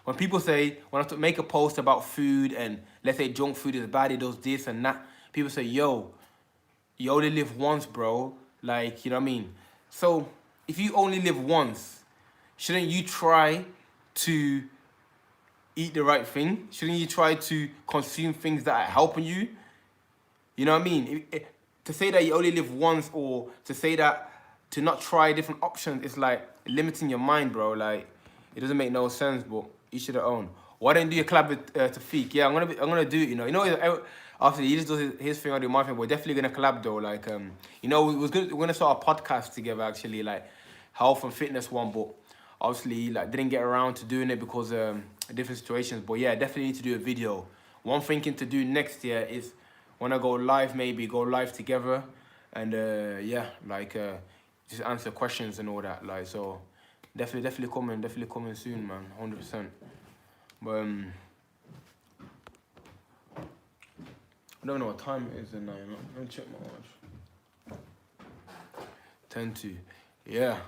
when people say, when I make a post about food and let's say junk food is bad, it does this and that, people say, yo, you only live once, bro. Like, you know what I mean? So, if you only live once, shouldn't you try to eat the right thing? Shouldn't you try to consume things that are helping you? You know what I mean? To say that you only live once or to say that to not try different options, it's like limiting your mind, bro. Like, it doesn't make no sense, but each of their own. Why don't you do a collab with Tafiq? Yeah, I'm gonna do it, you know, after he just does his thing, I do my thing. We're definitely gonna collab though. Like, you know, we're gonna start a podcast together actually, like health and fitness one. But obviously, like, didn't get around to doing it because different situations. But yeah, definitely need to do a video. One thinking to do next year is when I go live, maybe go live together, and yeah, like just answer questions and all that. Like, so definitely coming soon, man, 100%. But I don't know what time it is now, you know. Let me check my watch. 10 to. Yeah.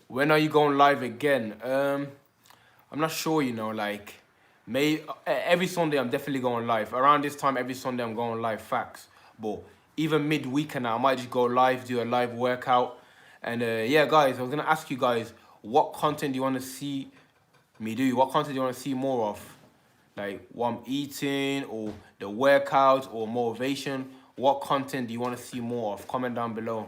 When are you going live again? I'm not sure, you know, like every Sunday I'm definitely going live. Around this time every Sunday I'm going live, facts. But even midweek and I might just go live, do a live workout. And yeah, guys, I was gonna ask you guys, what content do you want to see me do? What content do you want to see more of? Like what I'm eating or the workouts or motivation? What content do you want to see more of? Comment down below.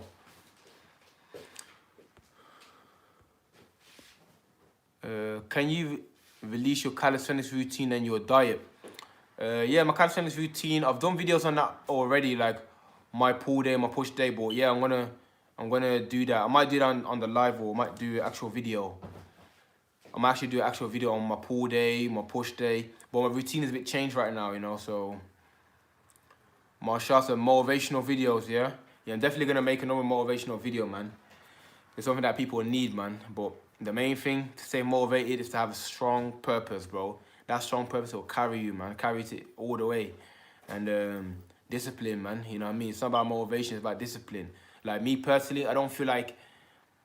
Can you release your calisthenics routine and your diet? Yeah, my calisthenics routine, I've done videos on that already, like my pull day, my push day, but yeah, I'm gonna do that. I might do that on the live, or I might do an actual video. I might actually do an actual video on my pull day, my push day, but my routine is a bit changed right now, you know, so my shots are motivational videos, yeah? Yeah, I'm definitely gonna make another motivational video, man. It's something that people need, man, but the main thing to stay motivated is to have a strong purpose, bro. That strong purpose will carry you, man. Carry it all the way. And discipline, man. You know what I mean? It's not about motivation, it's about discipline. Like me personally, I don't feel like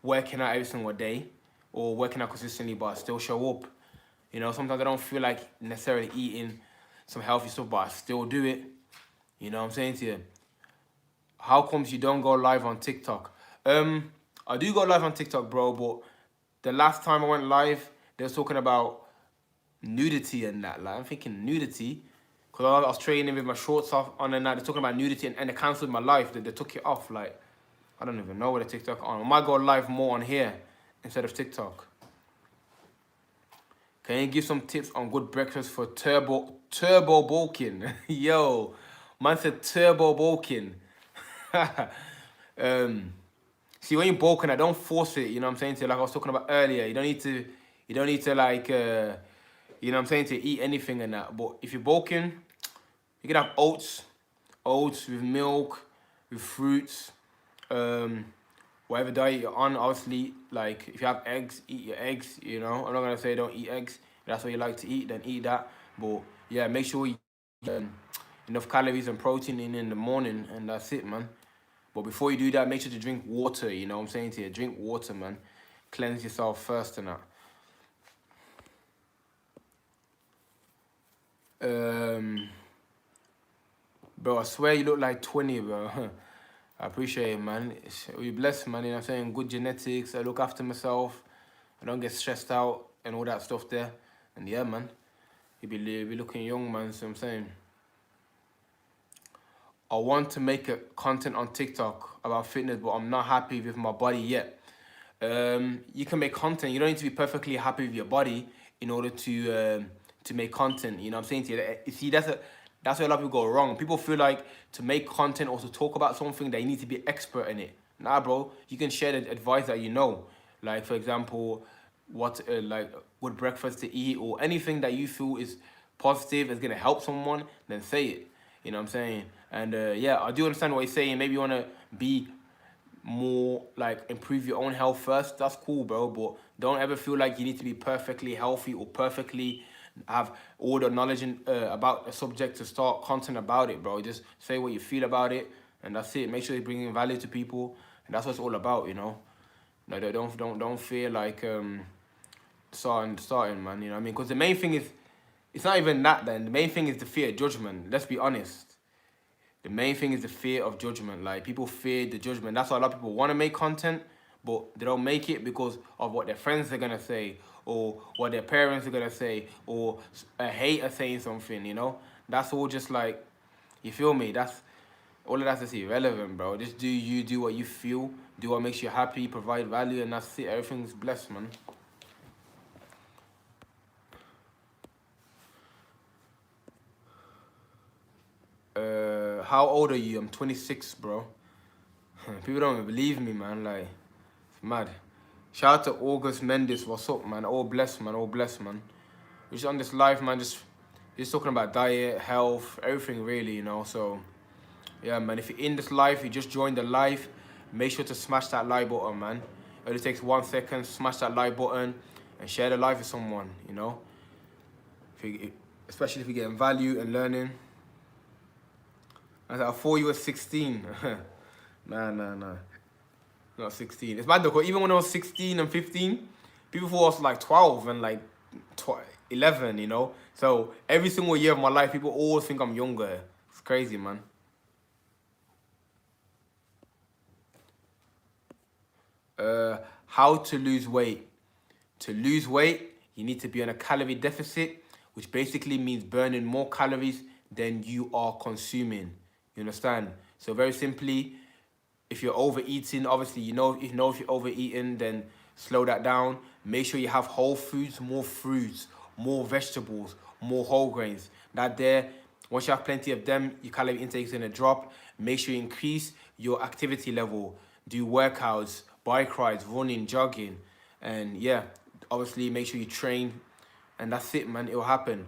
working out every single day or working out consistently, but I still show up. You know, sometimes I don't feel like necessarily eating some healthy stuff, but I still do it. You know what I'm saying to you? How comes you don't go live on TikTok? I do go live on TikTok, bro, but the last time I went live, they was talking about nudity and that. Like, I'm thinking nudity. Because I was training with my shorts off on and that. They're talking about nudity and they cancelled my live. They took it off. Like, I don't even know what the TikTok on. I might go live more on here instead of TikTok. Can you give some tips on good breakfast for turbo bulking? Yo, man said turbo bulking. See, when you're bulking, I don't force it. You know what I'm saying? To, like I was talking about earlier, you don't need to like, you know what I'm saying, to eat anything and that. But if you're bulking, you can have oats with milk, with fruits, whatever diet you're on. Obviously, like if you have eggs, eat your eggs. You know, I'm not gonna say don't eat eggs. If that's what you like to eat, then eat that. But yeah, make sure you get enough calories and protein in the morning, and that's it, man. But before you do that, make sure to drink water. You know what I'm saying to you? Drink water, man. Cleanse yourself first and that. Bro, I swear you look like 20, bro. I appreciate it, man. We're blessed, man. You know what I'm saying? Good genetics. I look after myself. I don't get stressed out and all that stuff there. And yeah, man. You be looking young, man. So I'm saying. I want to make a content on TikTok about fitness, but I'm not happy with my body yet. You can make content. You don't need to be perfectly happy with your body in order to make content. You know what I'm saying to you? You see, that's where a lot of people go wrong. People feel like to make content or to talk about something, they need to be expert in it. Nah, bro. You can share the advice that you know. Like, for example, what like good breakfast to eat or anything that you feel is positive, is going to help someone, then say it. You know what I'm saying? And yeah, I do understand what you're saying. Maybe you want to be more like improve your own health first. That's cool, bro. But don't ever feel like you need to be perfectly healthy or perfectly have all the knowledge about a subject to start content about it, bro. Just say what you feel about it, and that's it. Make sure you're bringing value to people, and that's what it's all about, you know. No, don't feel like starting, man. You know what I mean? Because the main thing is, it's not even that. Then the main thing is the fear of judgment. Let's be honest. The main thing is the fear of judgment. Like, people fear the judgment. That's why a lot of people want to make content, but they don't make it because of what their friends are going to say, or what their parents are going to say, or a hater saying something, you know? That's all just like, you feel me? That's all of that's just irrelevant, bro. Just do you, do what you feel, do what makes you happy, provide value, and that's it. Everything's blessed, man. How old are you? I'm 26, bro. People don't even believe me, man. Like, it's mad. Shout out to August Mendes. What's up, man? All blessed, man. All blessed, man. We're just on this life, man. Just talking about diet, health, everything, really, you know. So, yeah, man. If you're in this life, you just joined the life, make sure to smash that like button, man. It only takes 1 second. Smash that like button and share the life with someone, you know. Especially if you're getting value and learning. I thought you were 16. Nah. Not 16. It's bad though, 'cause even when I was 16 and 15, people thought I was like 12 and like 11, you know? So every single year of my life, people always think I'm younger. It's crazy, man. How to lose weight. To lose weight, you need to be on a calorie deficit, which basically means burning more calories than you are consuming. You understand? So very simply, if you're overeating, obviously you know if you're overeating, then slow that down. Make sure you have whole foods, more fruits, more vegetables, more whole grains. That there, once you have plenty of them, your calorie intake is gonna drop. Make sure you increase your activity level. Do workouts, bike rides, running, jogging, and yeah, obviously make sure you train, and that's it, man. It will happen.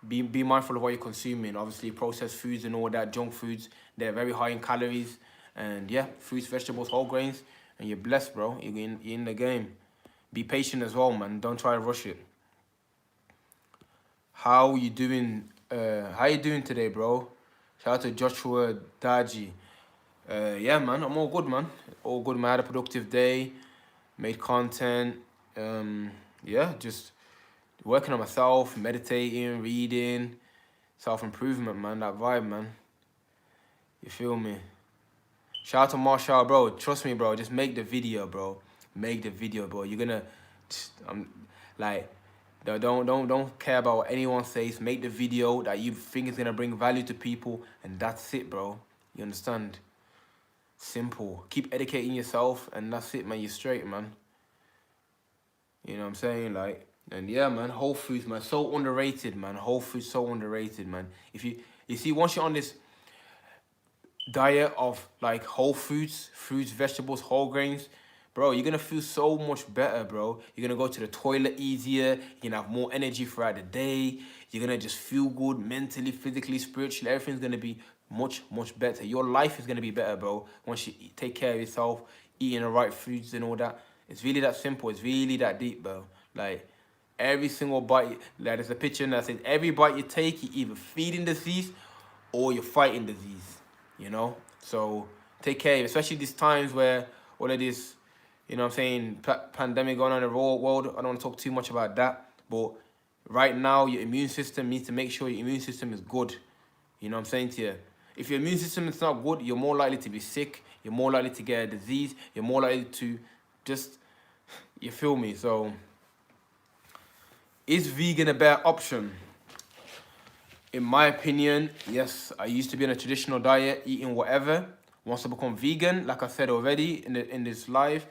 Be mindful of what you're consuming. Obviously, processed foods and all that, junk foods, they're very high in calories. And yeah, fruits, vegetables, whole grains, and you're blessed, bro. You're in the game. Be patient as well, man. Don't try to rush it. How you doing? How you doing today, bro? Shout out to Joshua Daji. Yeah, man. I'm all good, man. All good, man. I had a productive day. Made content. Yeah, just working on myself, meditating, reading, self-improvement, man. That vibe, man. You feel me? Shout out to Marshall, bro. Trust me, bro. Just make the video, bro. Make the video, bro. You're gonna, like, Don't care about what anyone says. Make the video that you think is gonna bring value to people, and that's it, bro. You understand? Simple. Keep educating yourself, and that's it, man. You're straight, man. You know what I'm saying? Like, and yeah, man, Whole Foods, man, so underrated, man. Whole Foods, so underrated, man. If you see, once you're on this diet of like whole foods, fruits, vegetables, whole grains, bro, you're gonna feel so much better, bro. You're gonna go to the toilet easier. You're gonna have more energy throughout the day. You're gonna just feel good mentally, physically, spiritually. Everything's gonna be much, much better. Your life is gonna be better, bro, once you take care of yourself, eating the right foods and all that. It's really that simple. It's really that deep, bro. Like, every single bite, like there's a picture that says every bite you take, you're either feeding disease or you're fighting disease, you know? So take care of it, especially these times where all of this, you know what I'm saying, pandemic going on in the real world. I don't want to talk too much about that, but right now your immune system needs to make sure your immune system is good. You know what I'm saying to you? If your immune system is not good, you're more likely to be sick, you're more likely to get a disease, you're more likely to just, you feel me? So, is vegan a better option? In my opinion, yes. I used to be on a traditional diet, eating whatever. Once I become vegan, like I said already in this live,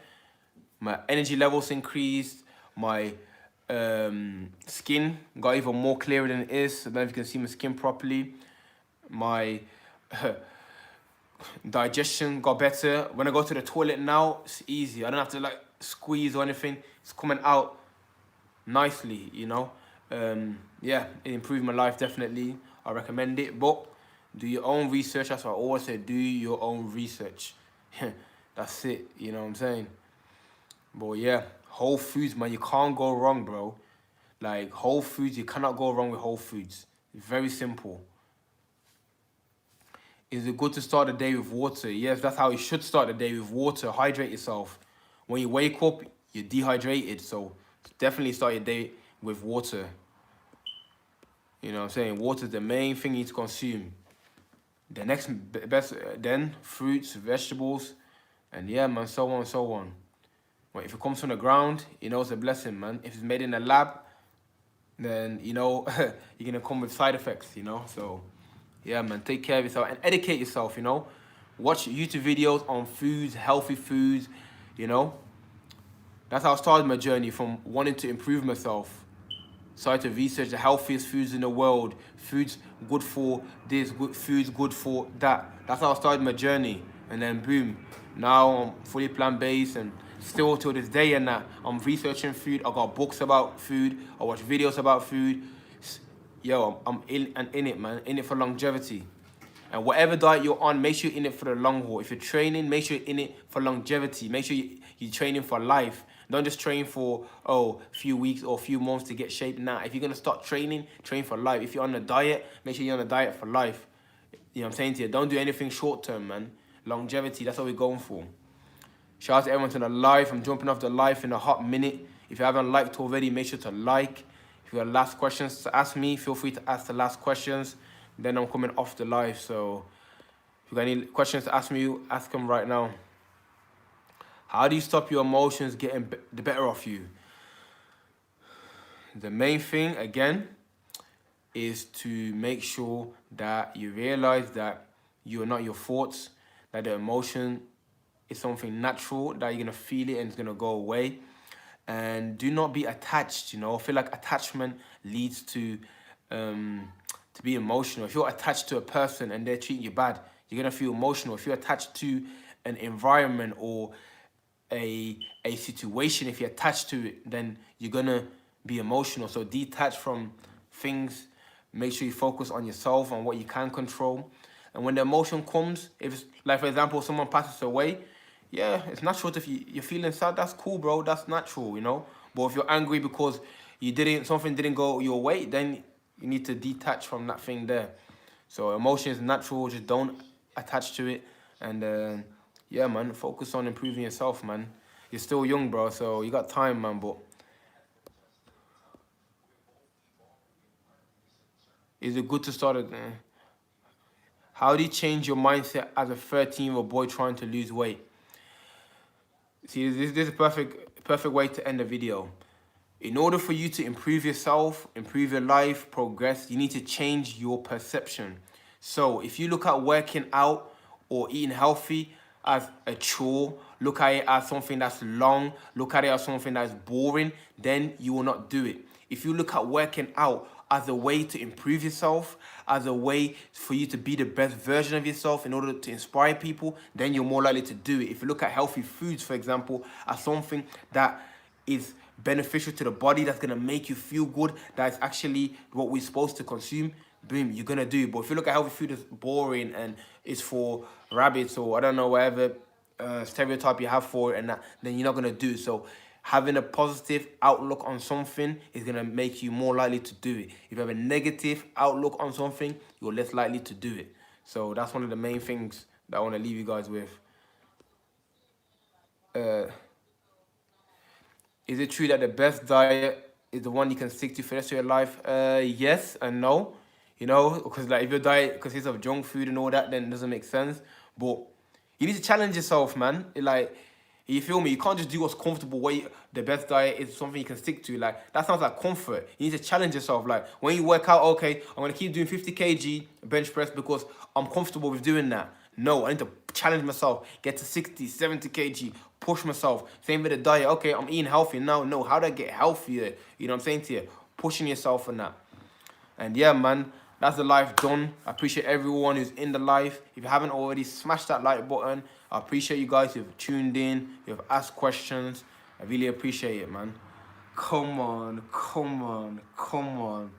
my energy levels increased, my skin got even more clearer than it is. I don't know if you can see my skin properly. My digestion got better. When I go to the toilet now, it's easy. I don't have to like squeeze or anything. It's coming out nicely, you know. Yeah, it improved my life, definitely. I recommend it, but do your own research. That's what I always say, do your own research. That's it, you know what I'm saying? But yeah, Whole Foods, man, you can't go wrong, bro. Like, Whole Foods, you cannot go wrong with Whole Foods. It's very simple. Is it good to start the day with water? Yes, that's how you should start the day, with water. Hydrate yourself. When you wake up, you're dehydrated, so definitely start your day with water. You know what I'm saying? Water is the main thing you need to consume. The next best, then fruits, vegetables, and yeah, man, so on and so on. But if it comes from the ground, you know it's a blessing, man. If it's made in a lab, then, you know, you're going to come with side effects, you know? So, yeah, man, take care of yourself and educate yourself, you know? Watch YouTube videos on foods, healthy foods, you know? That's how I started my journey, from wanting to improve myself. Started to research the healthiest foods in the world. Foods good for this, foods good for that. That's how I started my journey. And then boom, now I'm fully plant-based, and still till this day and that, I'm researching food. I got books about food. I watch videos about food. Yo, I'm in it, man. In it for longevity. And whatever diet you're on, make sure you're in it for the long haul. If you're training, make sure you're in it for longevity. Make sure you're training for life. Don't just train for, a few weeks or a few months to get shape. Nah, if you're going to start training, train for life. If you're on a diet, make sure you're on a diet for life. You know what I'm saying to you? Don't do anything short term, man. Longevity, that's what we're going for. Shout out to everyone to the live. I'm jumping off the live in a hot minute. If you haven't liked already, make sure to like. If you have last questions to ask me, feel free to ask the last questions. Then I'm coming off the live, so if you got any questions to ask me, ask them right now. How do you stop your emotions getting the better of you? The main thing, again, is to make sure that you realize that you're not your thoughts, that the emotion is something natural, that you're going to feel it and it's going to go away. And do not be attached, you know. I feel like attachment leads to be emotional. If you're attached to a person and they're treating you bad, you're going to feel emotional. If you're attached to an environment or a situation, if you're attached to it, then you're going to be emotional. So detach from things. Make sure you focus on yourself, on what you can control. And when the emotion comes, if it's, like, for example, someone passes away, yeah, it's natural if you're feeling sad. That's cool, bro. That's natural, you know. But if you're angry because something didn't go your way, then you need to detach from that thing there. So emotion is natural. Just don't attach to it. And yeah, man, focus on improving yourself, man. You're still young, bro, so you got time, man. But is it good to start it? How do you change your mindset as a 13-year-old boy trying to lose weight? See, this is a perfect way to end the video. In order for you to improve yourself, improve your life, progress, you need to change your perception. So if you look at working out or eating healthy as a chore, look at it as something that's long, look at it as something that's boring, then you will not do it. If you look at working out as a way to improve yourself, as a way for you to be the best version of yourself in order to inspire people, then you're more likely to do it. If you look at healthy foods, for example, as something that is beneficial to the body, that's gonna make you feel good, that's actually what we're supposed to consume, boom, you're gonna do it. But if you look at healthy food as boring and it's for rabbits or I don't know, whatever stereotype you have for it, and that, then you're not gonna do it. So having a positive outlook on something is gonna make you more likely to do it. If you have a negative outlook on something, you're less likely to do it. So that's one of the main things that I want to leave you guys with. Is it true that the best diet is the one you can stick to for the rest of your life? Yes and no. You know, because like if your diet consists of junk food and all that, then it doesn't make sense. But you need to challenge yourself, man. Like, you feel me? You can't just do what's comfortable. The best diet is something you can stick to. Like, that sounds like comfort. You need to challenge yourself. Like, when you work out, okay, I'm gonna keep doing 50 kg bench press because I'm comfortable with doing that. No, I need to challenge myself, get to 60, 70 kg, push myself. Same with the diet. Okay, I'm eating healthy now. No, how do I get healthier? You know what I'm saying to you? Pushing yourself and that. And yeah, man, that's the life done. I appreciate everyone who's in the live. If you haven't already, smash that like button. I appreciate you guys who've tuned in, who've asked questions. I really appreciate it, man. Come on, come on, come on.